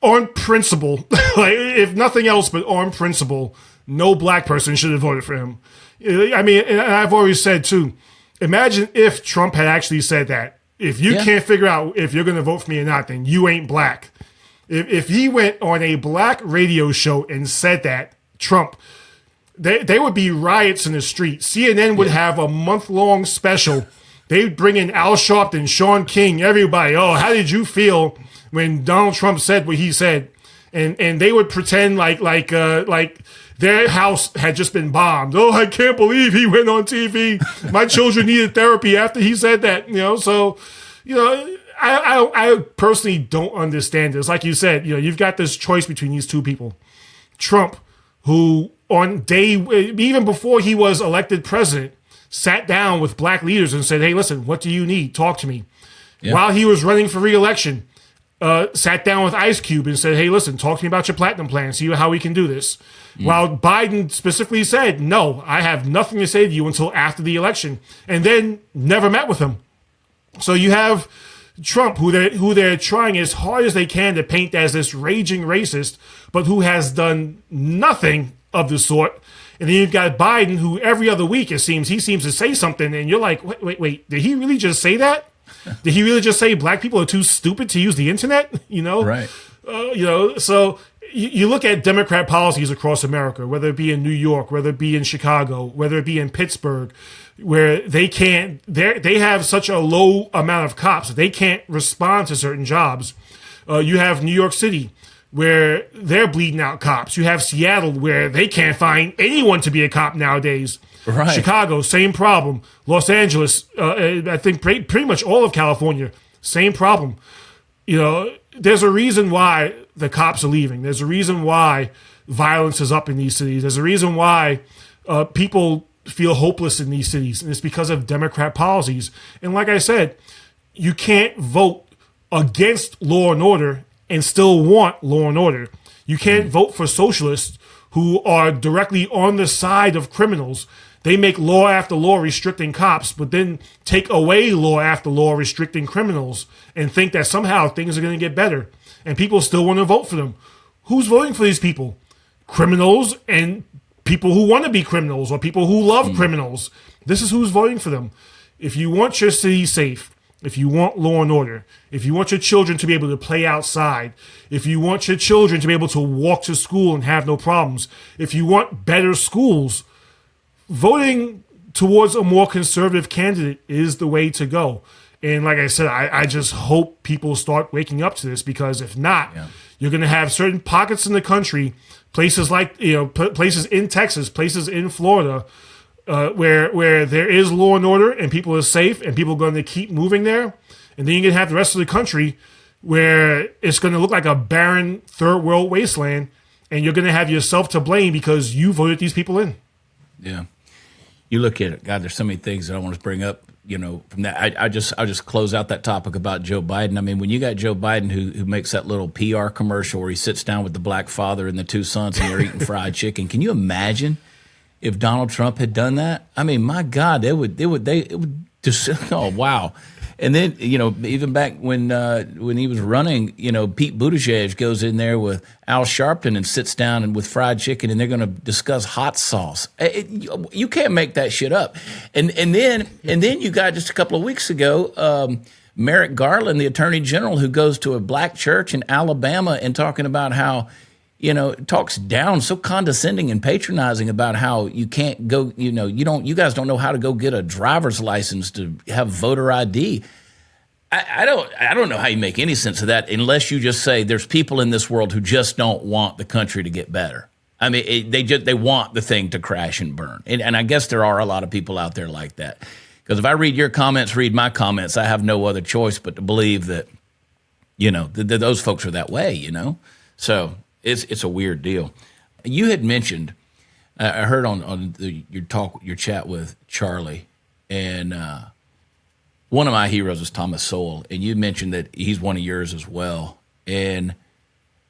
B: On principle, like if nothing else, but on principle, no black person should have voted for him. I mean, and I've always said too, imagine if Trump had actually said that. If you can't figure out if you're going to vote for me or not, then you ain't black. If he went on a black radio show and said that, Trump, they would be riots in the street. CNN would have a month-long special They bring in Al Sharpton, Sean King, everybody. Oh, how did you feel when Donald Trump said what he said? And they would pretend like their house had just been bombed. Oh, I can't believe he went on TV. My children needed therapy after he said that. So, I personally don't understand this. Like you said, you've got this choice between these two people. Trump, who on day, even before he was elected president, sat down with black leaders and said, hey, listen, what do you need? Talk to me. Yeah. While he was running for re-election, sat down with Ice Cube and said, hey, listen, talk to me about your platinum plan, see how we can do this. While Biden specifically said, no, I have nothing to say to you until after the election, and then never met with him. So you have Trump, who they're trying as hard as they can to paint as this raging racist, but who has done nothing of the sort. And then you've got Biden, who every other week, he seems to say something, and you're like, wait, did he really just say that? Did he really just say black people are too stupid to use the internet?
A: Right.
B: So you look at Democrat policies across America, whether it be in New York, whether it be in Chicago, whether it be in Pittsburgh, where they have such a low amount of cops, they can't respond to certain jobs. You have New York City, where they're bleeding out cops. You have Seattle, where they can't find anyone to be a cop nowadays.
A: Right.
B: Chicago, same problem. Los Angeles, I think pretty much all of California, same problem. There's a reason why the cops are leaving. There's a reason why violence is up in these cities. There's a reason why people feel hopeless in these cities, and it's because of Democrat policies. And like I said, you can't vote against law and order and still want law and order. You can't vote for socialists who are directly on the side of criminals. They make law after law restricting cops, but then take away law after law restricting criminals and think that somehow things are going to get better. And people still want to vote for them. Who's voting for these people? Criminals and people who want to be criminals or people who love criminals. This is who's voting for them. If you want your city safe, if you want law and order, if you want your children to be able to play outside, if you want your children to be able to walk to school and have no problems, if you want better schools, voting towards a more conservative candidate is the way to go. And like I said, I just hope people start waking up to this, because if not, you're going to have certain pockets in the country, places like, places in Texas, places in Florida, where there is law and order and people are safe and people are going to keep moving there. And then you're going to have the rest of the country where it's going to look like a barren third world wasteland, and you're going to have yourself to blame because you voted these people in.
A: Yeah. You look at it, God, there's so many things that I want to bring up, from that. I'll just close out that topic about Joe Biden. I mean, when you got Joe Biden who makes that little PR commercial where he sits down with the black father and the two sons and they're eating fried chicken. Can you imagine if Donald Trump had done that? I mean, my God, it would just, oh, wow. And then, even back when he was running, Pete Buttigieg goes in there with Al Sharpton and sits down and with fried chicken, and they're going to discuss hot sauce. You can't make that shit up. And then you got just a couple of weeks ago, Merrick Garland, the Attorney General, who goes to a black church in Alabama and talking about how, talks down, so condescending and patronizing about how you can't go, you guys don't know how to go get a driver's license to have voter ID. I don't know how you make any sense of that unless you just say there's people in this world who just don't want the country to get better. I mean, they want the thing to crash and burn. And I guess there are a lot of people out there like that. Because if I read your comments, read my comments, I have no other choice but to believe that, that those folks are that way, So it's a weird deal. You had mentioned, I heard on your chat with Charlie, and one of my heroes is Thomas Sowell, and you mentioned that he's one of yours as well. And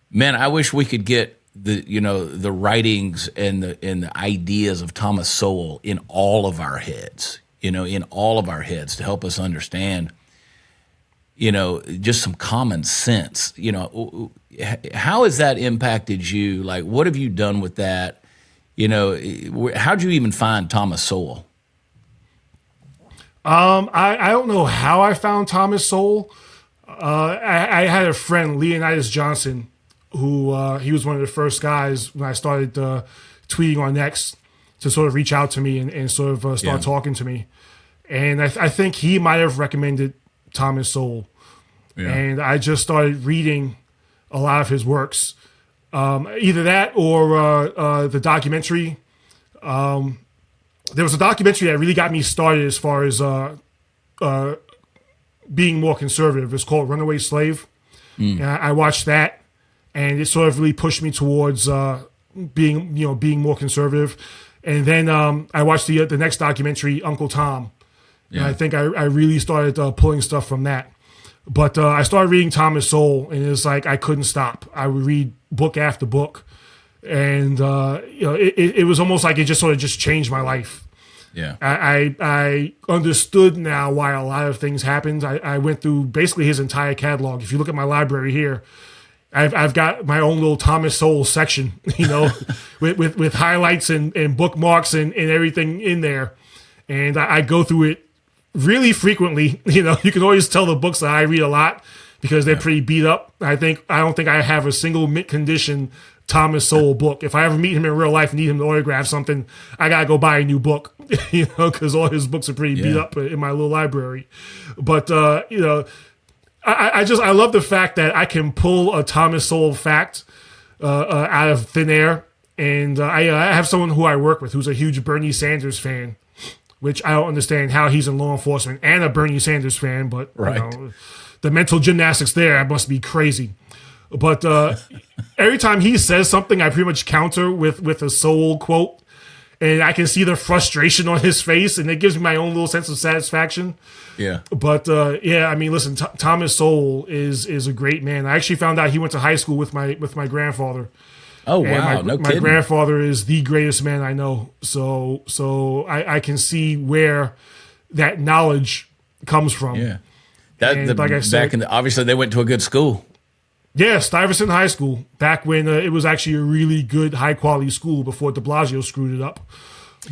A: man, I wish we could get the writings and the ideas of Thomas Sowell in all of our heads, to help us understand, just some common sense. How has that impacted you? Like, what have you done with that? How'd you even find Thomas Sowell?
B: I don't know how I found Thomas Sowell. I had a friend, Leonidas Johnson, who he was one of the first guys when I started tweeting on X to sort of reach out to me and sort of start talking to me. And I think he might have recommended Thomas Sowell.
A: Yeah.
B: And I just started reading a lot of his works. Either that or the documentary. There was a documentary that really got me started as far as being more conservative. It's called Runaway Slave. And I watched that, and it sort of really pushed me towards being more conservative. And then I watched the next documentary, Uncle Tom.
A: Yeah.
B: And I think I really started pulling stuff from that. But I started reading Thomas Sowell, and it's like I couldn't stop. I would read book after book, and it was almost like it just sort of just changed my life.
A: Yeah.
B: I understood now why a lot of things happened. I went through basically his entire catalog. If you look at my library here, I've got my own little Thomas Sowell section, with highlights and bookmarks and everything in there. And I go through it really frequently. You can always tell the books that I read a lot because they're pretty beat up. I don't think I have a single mint condition Thomas Sowell book. If I ever meet him in real life and need him to autograph something, I gotta go buy a new book, because all his books are pretty beat up in my little library. But I love the fact that I can pull a Thomas Sowell fact out of thin air. And I have someone who I work with who's a huge Bernie Sanders fan, which I don't understand how he's in law enforcement and a Bernie Sanders fan, but the mental gymnastics there must be crazy. But every time he says something, I pretty much counter with a Sowell quote, and I can see the frustration on his face, and it gives me my own little sense of satisfaction.
A: Yeah.
B: But listen, Thomas Sowell is a great man. I actually found out he went to high school with my grandfather.
A: Oh, wow.
B: My grandfather is the greatest man I know. So I can see where that knowledge comes from.
A: Yeah.
B: Like I said,
A: obviously they went to a good school.
B: Yeah, Stuyvesant High School, back when it was actually a really good, high-quality school before de Blasio screwed it up.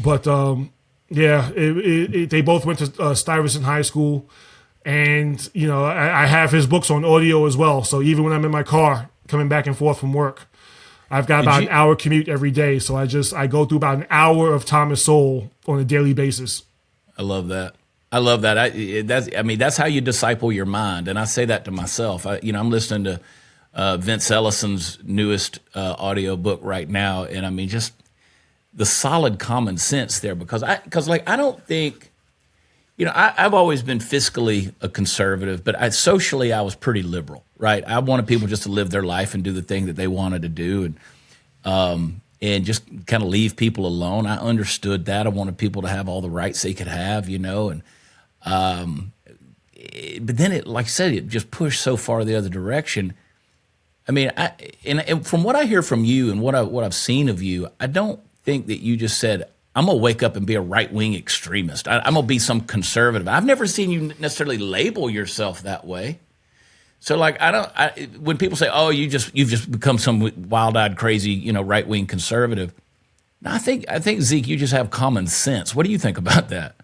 B: But, they both went to Stuyvesant High School, and, I have his books on audio as well. So even when I'm in my car coming back and forth from work, I've got about an hour commute every day. So I go through about an hour of Thomas Sowell on a daily basis.
A: I love that. That's how you disciple your mind. And I say that to myself. I'm listening to Vince Ellison's newest audio book right now, and just the solid common sense there, because I don't think, I've always been fiscally a conservative, but socially I was pretty liberal, right? I wanted people just to live their life and do the thing that they wanted to do, and just kind of leave people alone. I understood that. I wanted people to have all the rights they could have, but then it, like I said, it just pushed so far the other direction. And from what I hear from you and what I've seen of you, I don't think that you just said, I'm going to wake up and be a right-wing extremist. I'm going to be some conservative. I've never seen you necessarily label yourself that way. So, when people say, "Oh, you've just become some wild-eyed, crazy, right-wing conservative," no, I think Zeek, you just have common sense. What do you think about that?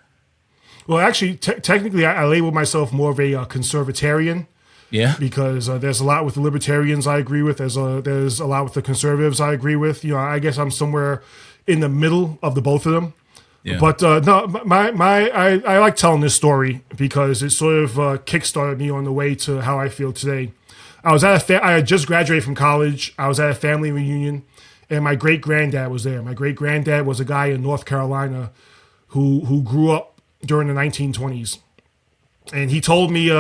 B: Well, actually, technically, I label myself more of a conservatarian.
A: Yeah,
B: because there's a lot with the libertarians I agree with. There's a lot with the conservatives I agree with. I guess I'm somewhere in the middle of the both of them. Yeah. But no, I like telling this story because it sort of kickstarted me on the way to how I feel today. I had just graduated from college. I was at a family reunion, and my great granddad was there. My great granddad was a guy in North Carolina who grew up during the 1920s, and he told me.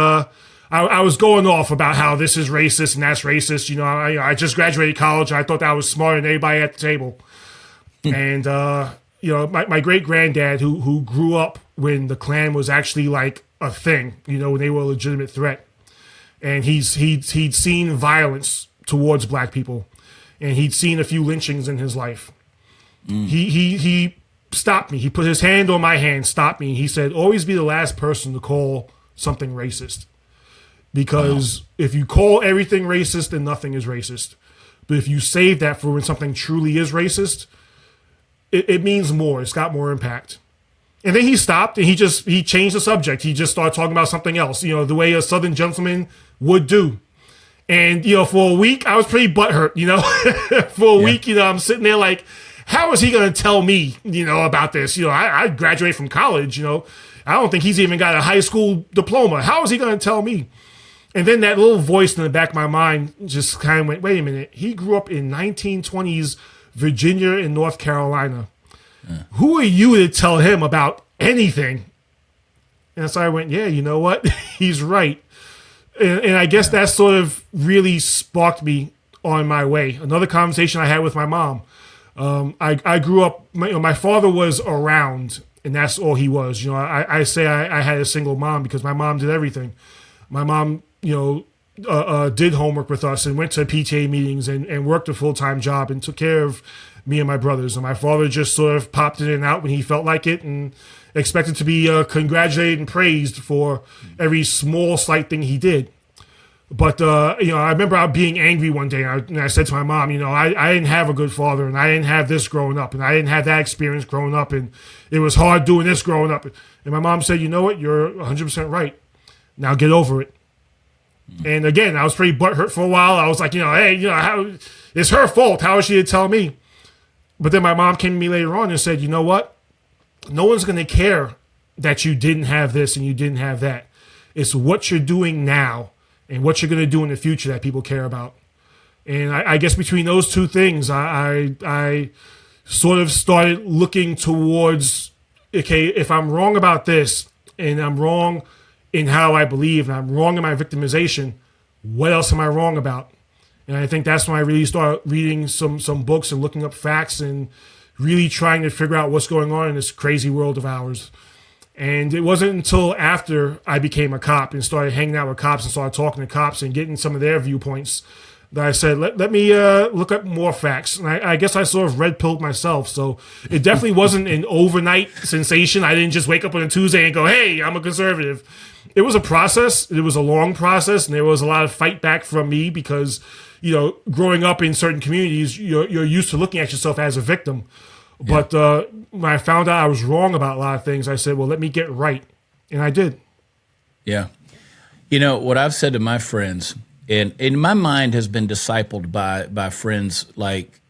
B: I was going off about how this is racist and that's racist. I just graduated college. And I thought that I was smarter than anybody at the table. And, my great granddad who grew up when the Klan was actually like a thing, when they were a legitimate threat. And he'd seen violence towards black people, and he'd seen a few lynchings in his life. He stopped me. He put his hand on my hand, stopped me. He said, always be the last person to call something racist. Because if you call everything racist, then nothing is racist. But if you save that for when something truly is racist, it means more. It's got more impact. And then he stopped and he changed the subject. He just started talking about something else, the way a Southern gentleman would do. And, for a week, I was pretty butthurt, For a week, I'm sitting there like, how is he going to tell me, about this? I graduated from college, I don't think he's even got a high school diploma. How is he going to tell me? And then that little voice in the back of my mind just kind of went, wait a minute. He grew up in 1920s Virginia and North Carolina. Who are you to tell him about anything? And so I went, yeah, you know what? He's right. And I guess that sort of really sparked me on my way. Another conversation I had with my mom. I grew up, my father was around, and that's all he was. I say I had a single mom because my mom did everything. My mom, did homework with us and went to PTA meetings and worked a full-time job and took care of me and my brothers. And my father just sort of popped in and out when he felt like it and expected to be congratulated and praised for every small, slight thing he did. But, I remember being angry one day, and I said to my mom, I didn't have a good father, and I didn't have this growing up, and I didn't have that experience growing up, and it was hard doing this growing up. And my mom said, you know what, you're 100% right. Now get over it. And again, I was pretty butthurt for a while. I was like, hey, how, it's her fault. How is she to tell me? But then my mom came to me later on and said, you know what? No one's going to care that you didn't have this and you didn't have that. It's what you're doing now and what you're going to do in the future that people care about. And I guess between those two things, I sort of started looking towards, okay, if I'm wrong about this and I'm wrong in how I believe and I'm wrong in my victimization, what else am I wrong about? And I think that's when I really started reading some books and looking up facts and really trying to figure out what's going on in this crazy world of ours. And it wasn't until after I became a cop and started hanging out with cops and started talking to cops and getting some of their viewpoints that I said, let me look up more facts. And I guess I sort of red-pilled myself. So it definitely wasn't an overnight sensation. I didn't just wake up on a Tuesday and go, hey, I'm a conservative. It was a process. It was a long process. And there was a lot of fight back from me because, growing up in certain communities, you're used to looking at yourself as a victim. Yeah. But when I found out I was wrong about a lot of things, I said, well, let me get right. And I did.
A: Yeah. What I've said to my friends, and in my mind has been discipled by friends like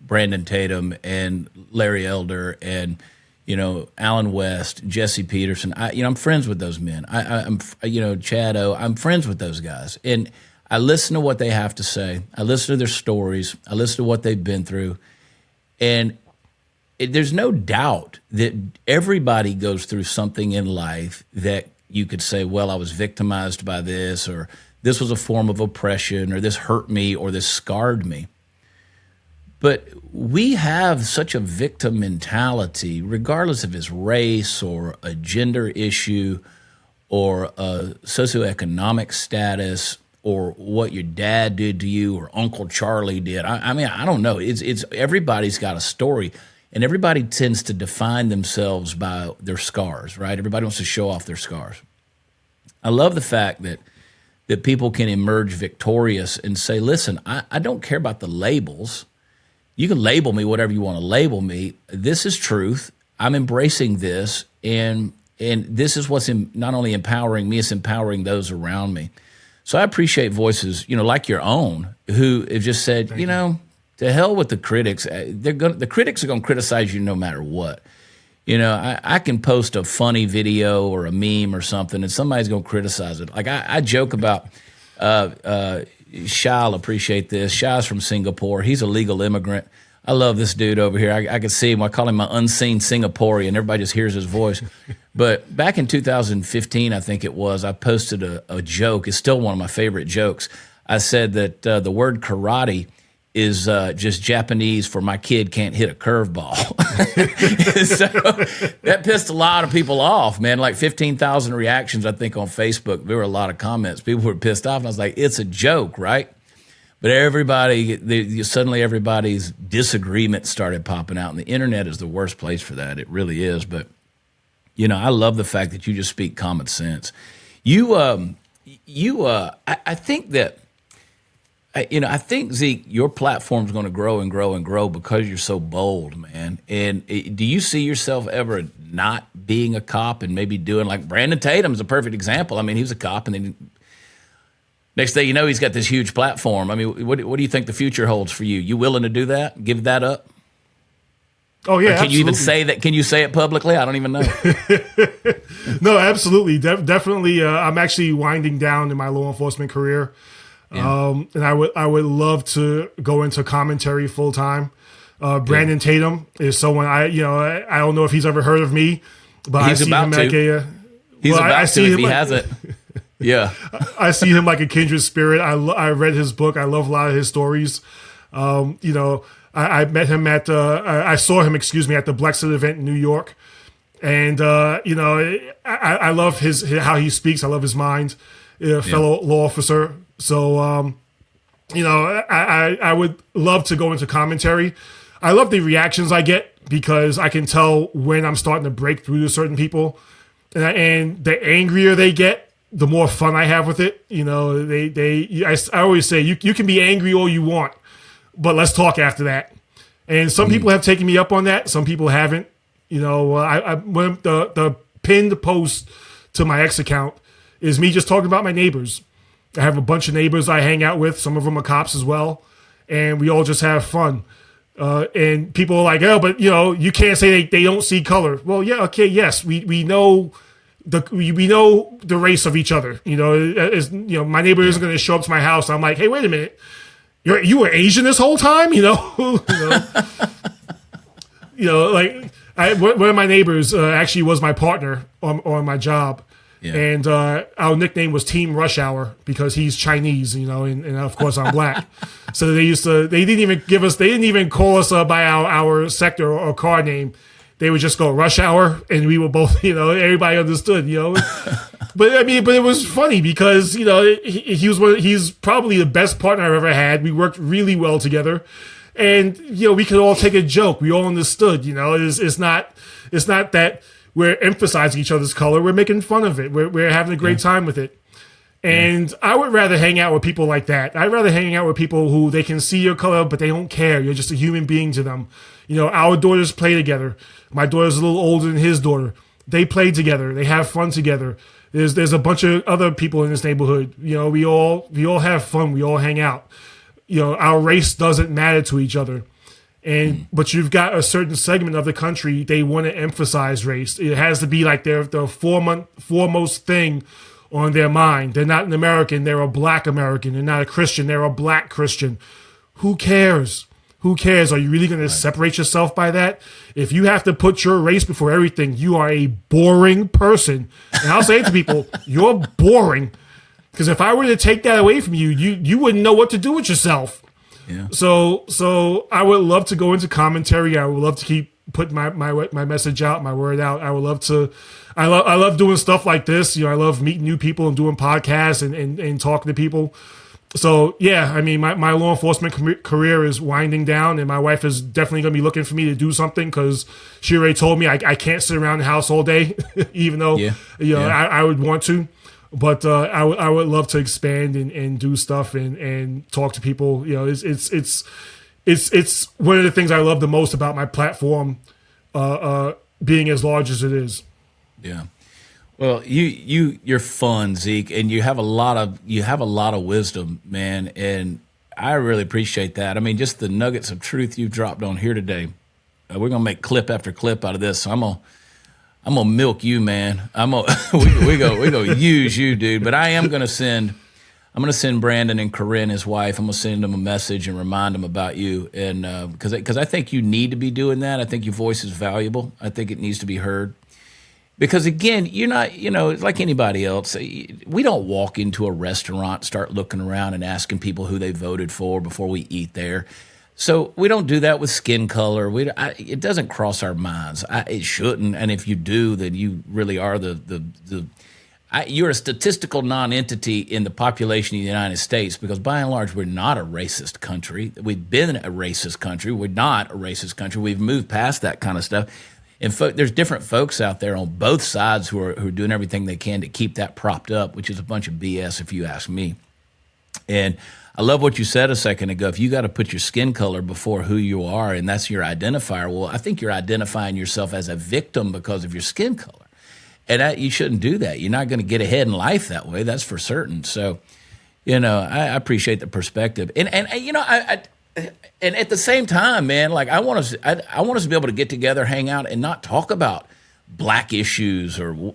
A: Brandon Tatum and Larry Elder and, Alan West, Jesse Peterson. I'm friends with those men. I'm Chad O. I'm friends with those guys. And I listen to what they have to say. I listen to their stories. I listen to what they've been through. And there's no doubt that everybody goes through something in life that you could say, well, I was victimized by this, or this was a form of oppression, or this hurt me, or this scarred me. But we have such a victim mentality, regardless of his race or a gender issue or a socioeconomic status or what your dad did to you or Uncle Charlie did. I don't know. It's everybody's got a story. And everybody tends to define themselves by their scars, right? Everybody wants to show off their scars. I love the fact that people can emerge victorious and say, listen, I don't care about the labels. You can label me whatever you want to label me. This is truth. I'm embracing this. And this is what's not only empowering me, it's empowering those around me. So I appreciate voices, like your own, who have just said, to hell with the critics. The critics are going to criticize you no matter what. I can post a funny video or a meme or something, and somebody's going to criticize it. Like I joke about Sha'll appreciate this. Sha''s from Singapore. He's a legal immigrant. I love this dude over here. I can see him. I call him my unseen Singaporean. Everybody just hears his voice. But back in 2015, I think it was, I posted a joke. It's still one of my favorite jokes. I said that the word karate is just Japanese for my kid can't hit a curveball. So that pissed a lot of people off, man. Like 15,000 reactions, I think, on Facebook. There were a lot of comments. People were pissed off, and I was like, it's a joke, right? But suddenly everybody's disagreement started popping out, and the internet is the worst place for that. It really is. But, I love the fact that you just speak common sense. I think that, I think, Zeek, your platform's going to grow and grow and grow because you're so bold, man. And do you see yourself ever not being a cop and maybe doing like Brandon Tatum's a perfect example? I mean, he was a cop, and then next thing you know, he's got this huge platform. I mean, what do you think the future holds for you? You willing to do that? Give that up?
B: Oh yeah,
A: Or can you even
B: absolutely.
A: say that? Can you say it publicly? I don't even know.
B: No, absolutely, definitely. I'm actually winding down in my law enforcement career, and I would love to go into commentary full time. Brandon Tatum is someone I don't know if he's ever heard of me, but
A: He's
B: I see
A: about
B: him
A: to.
B: like a.
A: He's
B: well,
A: about
B: I
A: to
B: see
A: if
B: him
A: he
B: like-
A: hasn't. Yeah.
B: I see him like a kindred spirit. I read his book. I love a lot of his stories. I met him at I saw him, excuse me, at the Blexit event in New York, and I love his how he speaks. I love his mind, fellow law officer. So I would love to go into commentary. I love the reactions I get because I can tell when I'm starting to break through to certain people, and the angrier they get, the more fun I have with it. I always say you can be angry all you want, but let's talk after that. And some people have taken me up on that. Some people haven't. When the pinned post to my ex account is me just talking about my neighbors. I have a bunch of neighbors I hang out with. Some of them are cops as well, and we all just have fun. And people are like, oh, but you can't say they don't see color. Well, yeah, okay, yes, we know. We know the race of each other. My neighbor isn't going to show up to my house. I'm like, hey, wait a minute, you were Asian this whole time. One of my neighbors actually was my partner on my job, and our nickname was Team Rush Hour because he's Chinese. And of course I'm black. So they didn't even call us by our sector or car name. They would just go Rush Hour, and we were both, everybody understood, But it was funny because he's probably the best partner I've ever had. We worked really well together, and we could all take a joke. We all understood. It's not that we're emphasizing each other's color. We're making fun of it. We're having a great time with it. And I would rather hang out with people like that. I'd rather hang out with people who they can see your color, but they don't care. You're just a human being to them. Our daughters play together. My daughter's a little older than his daughter. They play together. They have fun together. There's a bunch of other people in this neighborhood. We all have fun. We all hang out. Our race doesn't matter to each other. But you've got a certain segment of the country, they want to emphasize race. It has to be like the foremost thing on their mind. They're not an American, they're a black American. They're not a Christian, they're a black Christian. Who cares? Who cares? Are you really going to separate yourself by that? If you have to put your race before everything, you are a boring person. And I'll say it to people, you're boring. Because if I were to take that away from you, you wouldn't know what to do with yourself.
A: Yeah.
B: So I would love to go into commentary. I would love to keep putting my message out, my word out. I would love to. I love doing stuff like this. I love meeting new people and doing podcasts and talking to people. So yeah, my law enforcement career is winding down, and my wife is definitely going to be looking for me to do something because she already told me I can't sit around the house all day, even though I would want to. But I would love to expand and do stuff and talk to people. It's one of the things I love the most about my platform, being as large as it is.
A: Yeah. Well, you're fun, Zeke, and you have a lot of wisdom, man, and I really appreciate that. Just the nuggets of truth you've dropped on here today. We're gonna make clip after clip out of this. So I'm gonna milk you, man. We go use you, dude. But I'm gonna send Brandon and Corinne, his wife. I'm gonna send them a message and remind them about you, and because I think you need to be doing that. I think your voice is valuable. I think it needs to be heard. Because again, you're not, like anybody else. We don't walk into a restaurant, start looking around and asking people who they voted for before we eat there. So we don't do that with skin color. It doesn't cross our minds. It shouldn't. And if you do, then you really are you're a statistical non-entity in the population of the United States, because by and large, we're not a racist country. We've been a racist country. We're not a racist country. We've moved past that kind of stuff. And there's different folks out there on both sides who are doing everything they can to keep that propped up, which is a bunch of BS if you ask me. And I love what you said a second ago. If you got to put your skin color before who you are, and that's your identifier, well, I think you're identifying yourself as a victim because of your skin color. And you shouldn't do that. You're not going to get ahead in life that way. That's for certain. So, I appreciate the perspective. And And at the same time, man, like I want us to be able to get together, hang out, and not talk about black issues or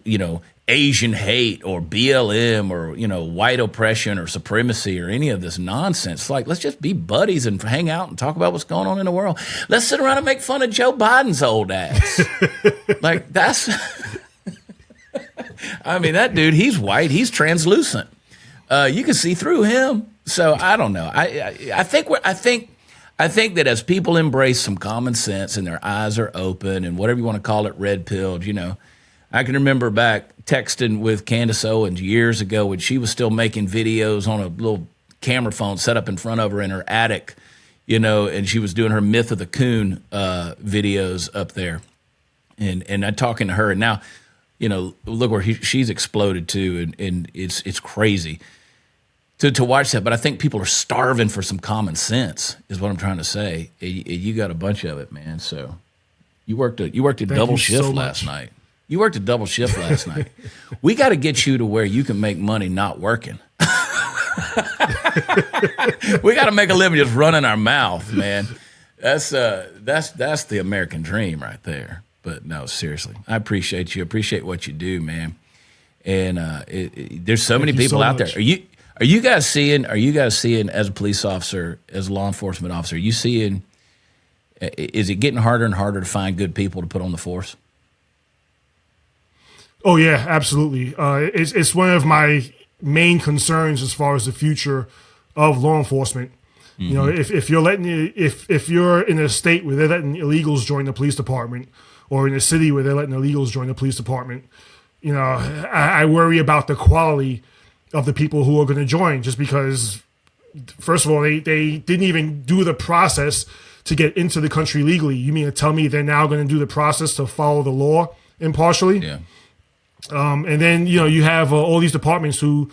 A: Asian hate or BLM or white oppression or supremacy or any of this nonsense. Like, let's just be buddies and hang out and talk about what's going on in the world. Let's sit around and make fun of Joe Biden's old ass. Like, that's. I mean, that dude, he's white, he's translucent. You can see through him. So I don't know. I think that as people embrace some common sense and their eyes are open and whatever you want to call it, red pilled, I can remember back texting with Candace Owens years ago when she was still making videos on a little camera phone set up in front of her in her attic, and she was doing her Myth of the Coon videos up there. And I'm talking to her, and now, look where she's exploded too, and it's crazy to watch that. But I think people are starving for some common sense, is what I'm trying to say. You got a bunch of it, man. So you worked a double shift last night. You worked a double shift last night. We got to get you to where you can make money not working. We got to make a living just running our mouth, man. That's the American dream right there. But no, seriously, I appreciate you. Appreciate what you do, man. And there's so many people out there. Are you guys seeing as a police officer, as a law enforcement officer, is it getting harder and harder to find good people to put on the force?
B: Oh yeah, absolutely. It's one of my main concerns as far as the future of law enforcement. Mm-hmm. If you're in a state where they're letting illegals join the police department, or in a city where they're letting illegals join the police department, I worry about the quality of the people who are going to join. Just because, first of all, they didn't even do the process to get into the country legally. You mean to tell me they're now going to do the process to follow the law impartially?
A: Yeah.
B: And then, you have all these departments who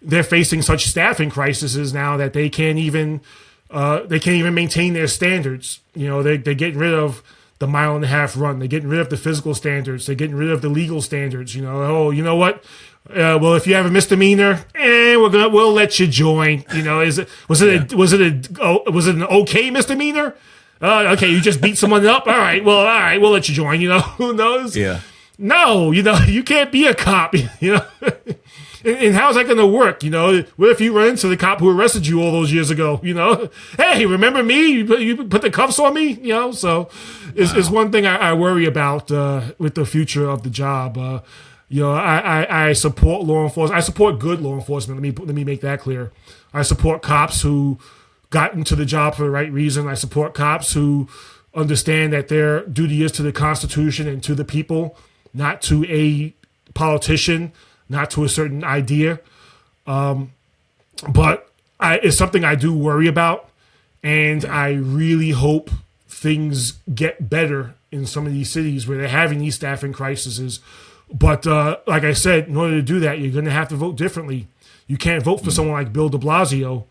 B: they're facing such staffing crises now that they can't even maintain their standards. They're getting rid of the 1.5 mile run. They're getting rid of the physical standards. They're getting rid of the legal standards. Oh, you know what? Well, if you have a misdemeanor, we'll let you join. Was it an okay misdemeanor? Okay, you just beat someone up. All right, we'll let you join. Who knows? Yeah. No, you can't be a cop. And how's that going to work? What if you run into the cop who arrested you all those years ago? Hey, remember me? You put the cuffs on me? So it's one thing I worry about with the future of the job. I support law enforcement. I support good law enforcement. Let me make that clear. I support cops who got into the job for the right reason. I support cops who understand that their duty is to the Constitution and to the people, not to a politician, not to a certain idea. But it's something I do worry about, and I really hope things get better in some of these cities where they're having these staffing crises. But like I said, in order to do that, you're going to have to vote differently. You can't vote for someone like Bill de Blasio,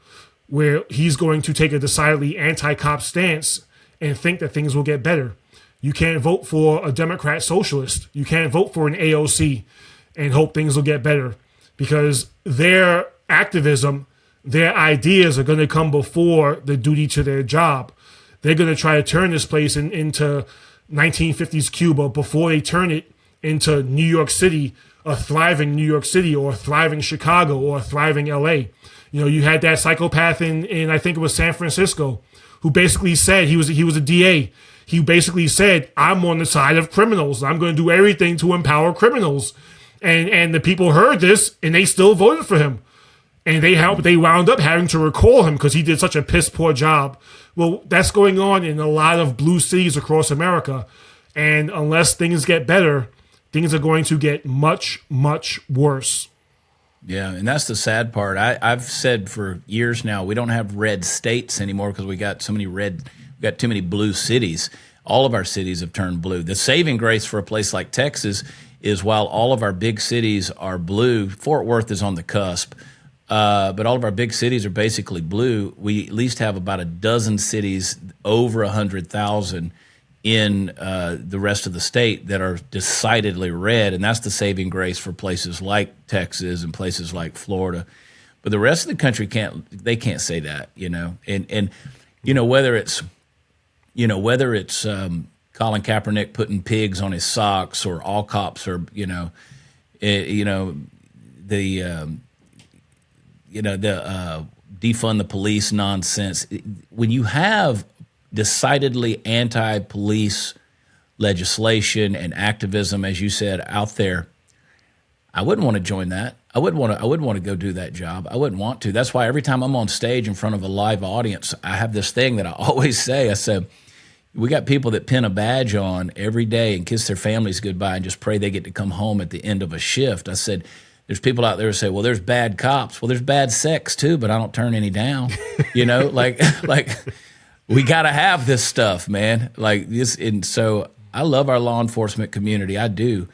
B: where he's going to take a decidedly anti-cop stance and think that things will get better. You can't vote for a Democrat socialist. You can't vote for an AOC and hope things will get better, because their activism, their ideas are going to come before the duty to their job. They're going to try to turn this place into 1950s Cuba before they turn it into New York City, a thriving New York City, or a thriving Chicago, or a thriving LA. You had that psychopath in I think it was San Francisco, who basically said he was a DA. He basically said, I'm on the side of criminals. I'm going to do everything to empower criminals. And the people heard this, and they still voted for him. And they wound up having to recall him because he did such a piss poor job. Well, that's going on in a lot of blue cities across America. And unless things get better, things are going to get much, much worse.
A: Yeah, and that's the sad part. I've said for years now, we don't have red states anymore because we got too many blue cities. All of our cities have turned blue. The saving grace for a place like Texas is while all of our big cities are blue, Fort Worth is on the cusp, but all of our big cities are basically blue. We at least have about a dozen cities over 100,000 in the rest of the state that are decidedly red, and that's the saving grace for places like Texas and places like Florida. But the rest of the country can't say that, And whether it's Colin Kaepernick putting pigs on his socks, or all cops are, defund the police nonsense. When you have decidedly anti-police legislation and activism, as you said, out there, I wouldn't want to join that. I wouldn't want to go do that job. I wouldn't want to. That's why every time I'm on stage in front of a live audience, I have this thing that I always say. I said, we got people that pin a badge on every day and kiss their families goodbye and just pray they get to come home at the end of a shift. I said, there's people out there who say, well, there's bad cops. Well, there's bad sex too, but I don't turn any down. Like we got to have this stuff, man. Like this. And so I love our law enforcement community. I do.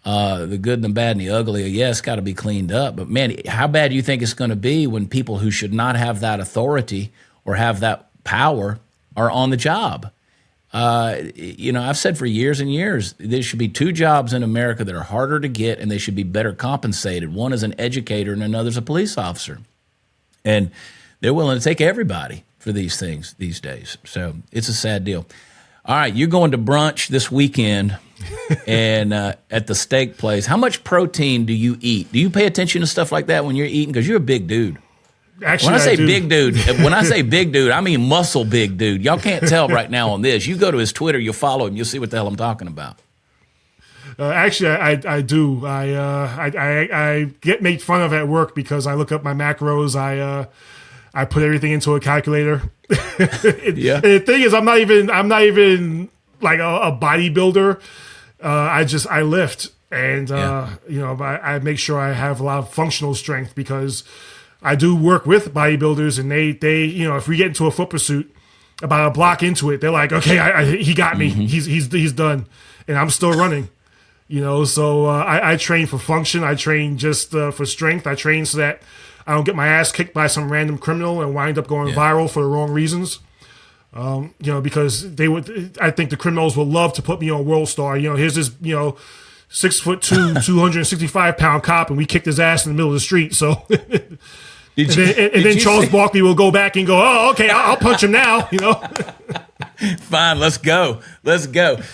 A: The good and the bad and the ugly, yes, got to be cleaned up. But man, how bad do you think it's going to be when people who should not have that authority or have that power are on the job? I've said for years and years, there should be two jobs in America that are harder to get, and they should be better compensated. One is an educator and another is a police officer. And they're willing to take everybody for these things these days. So it's a sad deal. All right, you're going to brunch this weekend and at the steak place. How much protein do you eat? Do you pay attention to stuff like that when you're eating? Because you're a big dude.
B: Actually,
A: when I say big dude, I mean muscle big dude. Y'all can't tell right now on this. You go to his Twitter, you'll follow him, you'll see what the hell I'm talking about.
B: Actually, I do. I get made fun of at work because I look up my macros. I put everything into a calculator.
A: Yeah.
B: And the thing is, I'm not even like a bodybuilder. I lift, and I make sure I have a lot of functional strength because I do work with bodybuilders, and they if we get into a foot pursuit, about a block into it, they're like, okay, he got me. Mm-hmm. He's done, and I'm still running. So I train for function. I train just for strength. I train so that I don't get my ass kicked by some random criminal and wind up going viral for the wrong reasons. Because I think the criminals would love to put me on World Star. Here's this, 6'2", 265-pound cop, and we kicked his ass in the middle of the street. So, then Charles Barkley will go back and go, oh, okay, I'll punch him now.
A: Fine, let's go.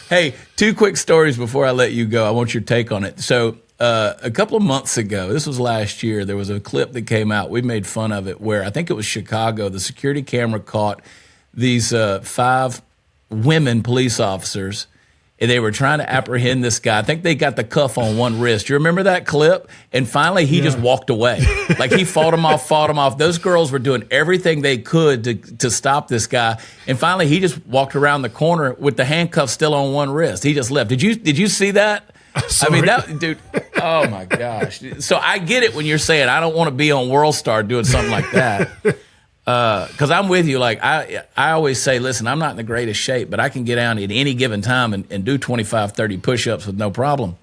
A: Hey, two quick stories before I let you go. I want your take on it. So, a couple of months ago, this was last year, there was a clip that came out. We made fun of it where I think it was Chicago. The security camera caught these 5 women police officers, and they were trying to apprehend this guy. I think they got the cuff on one wrist. You remember that clip? And finally, he just walked away. Like he fought him off. Those girls were doing everything they could to stop this guy. And finally, he just walked around the corner with the handcuffs still on one wrist. He just left. Did you see that? I mean, that dude, oh my gosh. So I get it when you're saying, I don't want to be on World Star doing something like that. Because I'm with you. Like I always say, listen, I'm not in the greatest shape, but I can get down at any given time and do 25, 30 push-ups with no problem.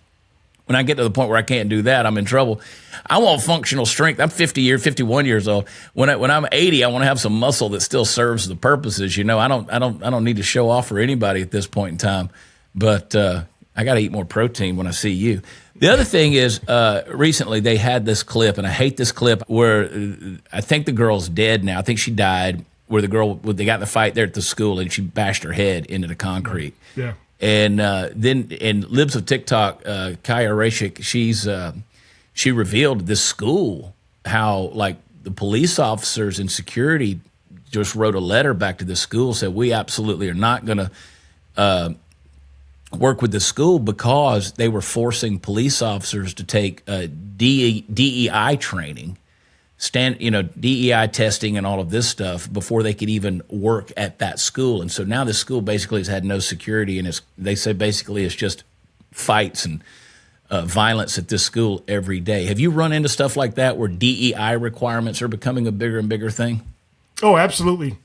A: When I get to the point where I can't do that, I'm in trouble. I want functional strength. I'm 51 years old. When I'm 80, I want to have some muscle that still serves the purposes. I don't need to show off for anybody at this point in time. But I got to eat more protein when I see you. The other thing is, recently they had this clip, and I hate this clip, where I think the girl's dead now. I think she died, where they got in the fight there at the school, and she bashed her head into the concrete.
B: Yeah.
A: And then Libs of TikTok, Kaya Rashik, she revealed this school, how like the police officers and security just wrote a letter back to the school, said we absolutely are not going to work with the school because they were forcing police officers to take DEI training, DEI testing and all of this stuff before they could even work at that school. And so now the school basically has had no security, and they say basically it's just fights and violence at this school every day. Have you run into stuff like that where DEI requirements are becoming a bigger and bigger thing?
B: Oh, absolutely.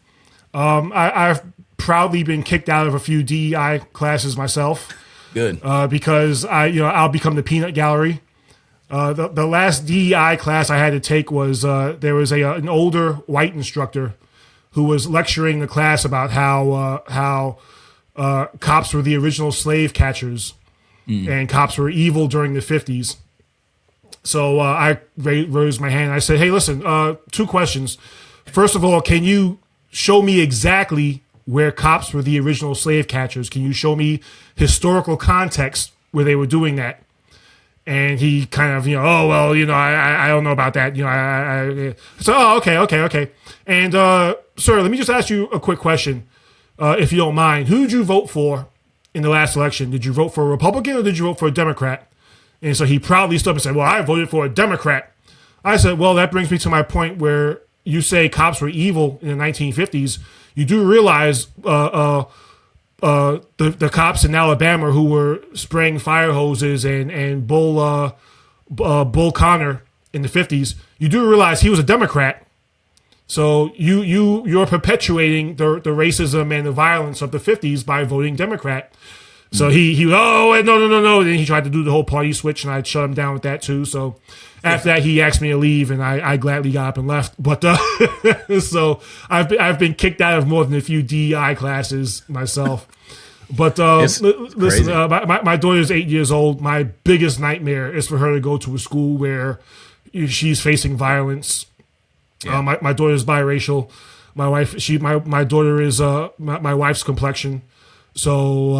B: I've proudly been kicked out of a few DEI classes myself.
A: Good.
B: Because I'll become the peanut gallery. The last DEI class I had to take was there was an older white instructor who was lecturing the class about how cops were the original slave catchers and cops were evil during the 50s. So I raised my hand and I said, hey, listen, 2 questions. First of all, can you show me exactly where cops were the original slave catchers? Can you show me historical context where they were doing that? And he kind of, oh, well, I don't know about that. Okay. And, sir, let me just ask you a quick question, if you don't mind. Who did you vote for in the last election? Did you vote for a Republican or did you vote for a Democrat? And so he proudly stood up and said, well, I voted for a Democrat. I said, well, that brings me to my point where you say cops were evil in the 1950s. You do realize the cops in Alabama who were spraying fire hoses and Bull Connor in the 50s, you do realize he was a Democrat. So you're perpetuating the racism and the violence of the 50s by voting Democrat. So he no. Then he tried to do the whole party switch, and I shut him down with that too. So after that, he asked me to leave, and I gladly got up and left. But so I've been kicked out of more than a few DEI classes myself. But listen, my daughter's 8 years old. My biggest nightmare is for her to go to a school where she's facing violence. Yeah. My daughter's biracial. My daughter is my wife's complexion. So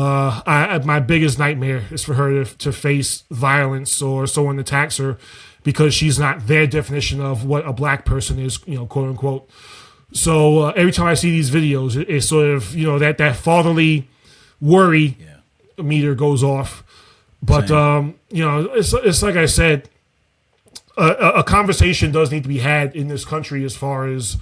B: my biggest nightmare is for her to face violence or someone attacks her because she's not their definition of what a black person is, quote unquote. So every time I see these videos, it's sort of that fatherly worry meter goes off. But it's like I said, a conversation does need to be had in this country as far as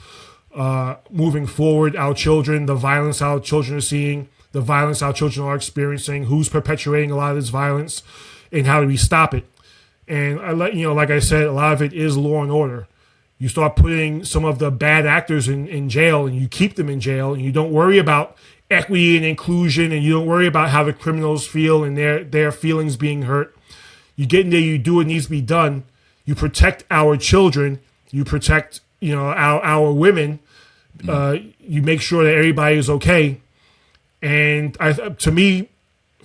B: moving forward. Our children, the violence our children are seeing. The violence our children are experiencing, who's perpetuating a lot of this violence, and how do we stop it? And like I said, a lot of it is law and order. You start putting some of the bad actors in jail, and you keep them in jail, and you don't worry about equity and inclusion, and you don't worry about how the criminals feel and their feelings being hurt. You get in there, you do what needs to be done. You protect our children. You protect our women. You make sure that everybody is okay. And to me,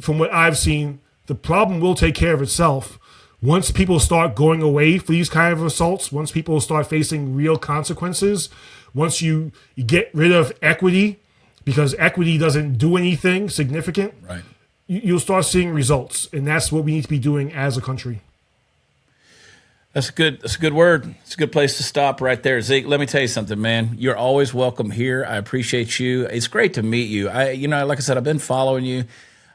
B: from what I've seen, the problem will take care of itself. Once people start going away for these kind of assaults, once people start facing real consequences, once you get rid of equity, because equity doesn't do anything significant, right? You'll start seeing results. And that's what we need to be doing as a country.
A: That's a good word. It's a good place to stop right there. Zeke, let me tell you something, man. You're always welcome here. I appreciate you. It's great to meet you. Like I said, I've been following you.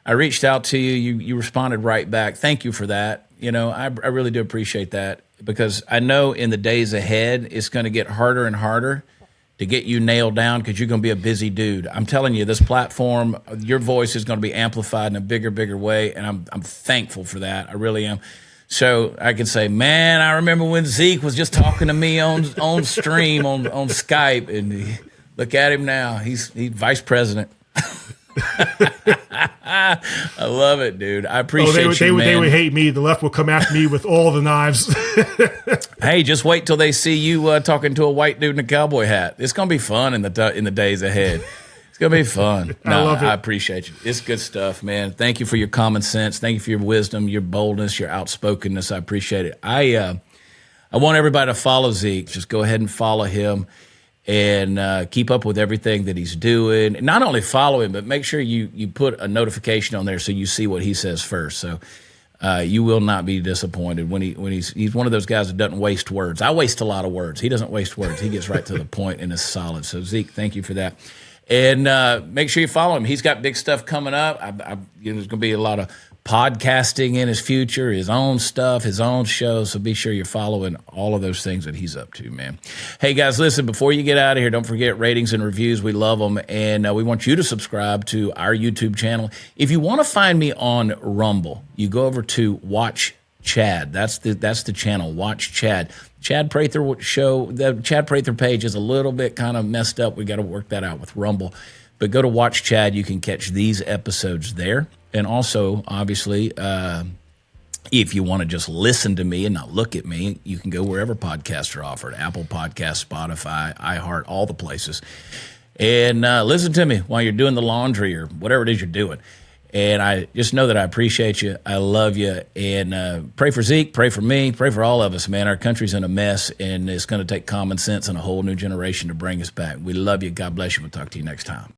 A: I reached out to you. You responded right back. Thank you for that. I really do appreciate that because I know in the days ahead, it's going to get harder and harder to get you nailed down because you're going to be a busy dude. I'm telling you, this platform, your voice is going to be amplified in a bigger way, and I'm thankful for that. I really am. So I can say, man, I remember when Zeke was just talking to me on stream on Skype, and look at him now. He's vice president. I love it, dude. I appreciate you, man.
B: They would hate me. The left will come after me with all the knives.
A: Hey, just wait till they see you talking to a white dude in a cowboy hat. It's gonna be fun in the days ahead. It's going to be fun. No, I love it. I appreciate you. It's good stuff, man. Thank you for your common sense. Thank you for your wisdom, your boldness, your outspokenness. I appreciate it. I want everybody to follow Zeek. Just go ahead and follow him and keep up with everything that he's doing. And not only follow him, but make sure you put a notification on there so you see what he says first. So you will not be disappointed when he's one of those guys that doesn't waste words. I waste a lot of words. He doesn't waste words. He gets right to the point and is solid. So Zeek, thank you for that. And make sure you follow him. He's got big stuff coming up. There's going to be a lot of podcasting in his future, his own stuff, his own show. So be sure you're following all of those things that he's up to, man. Hey, guys, listen, before you get out of here, don't forget ratings and reviews. We love them. And we want you to subscribe to our YouTube channel. If you want to find me on Rumble, you go over to Watch Chad. That's the channel, Watch Chad. Chad Prather show. The Chad Prather page is a little bit kind of messed up. We got to work that out with Rumble. But go to Watch Chad. You can catch these episodes there. And also, obviously, if you want to just listen to me and not look at me, you can go wherever podcasts are offered. Apple Podcasts, Spotify, iHeart, all the places. And listen to me while you're doing the laundry or whatever it is you're doing. And I just know that I appreciate you. I love you. And pray for Zeke, pray for me, pray for all of us, man. Our country's in a mess, and it's going to take common sense and a whole new generation to bring us back. We love you. God bless you. We'll talk to you next time.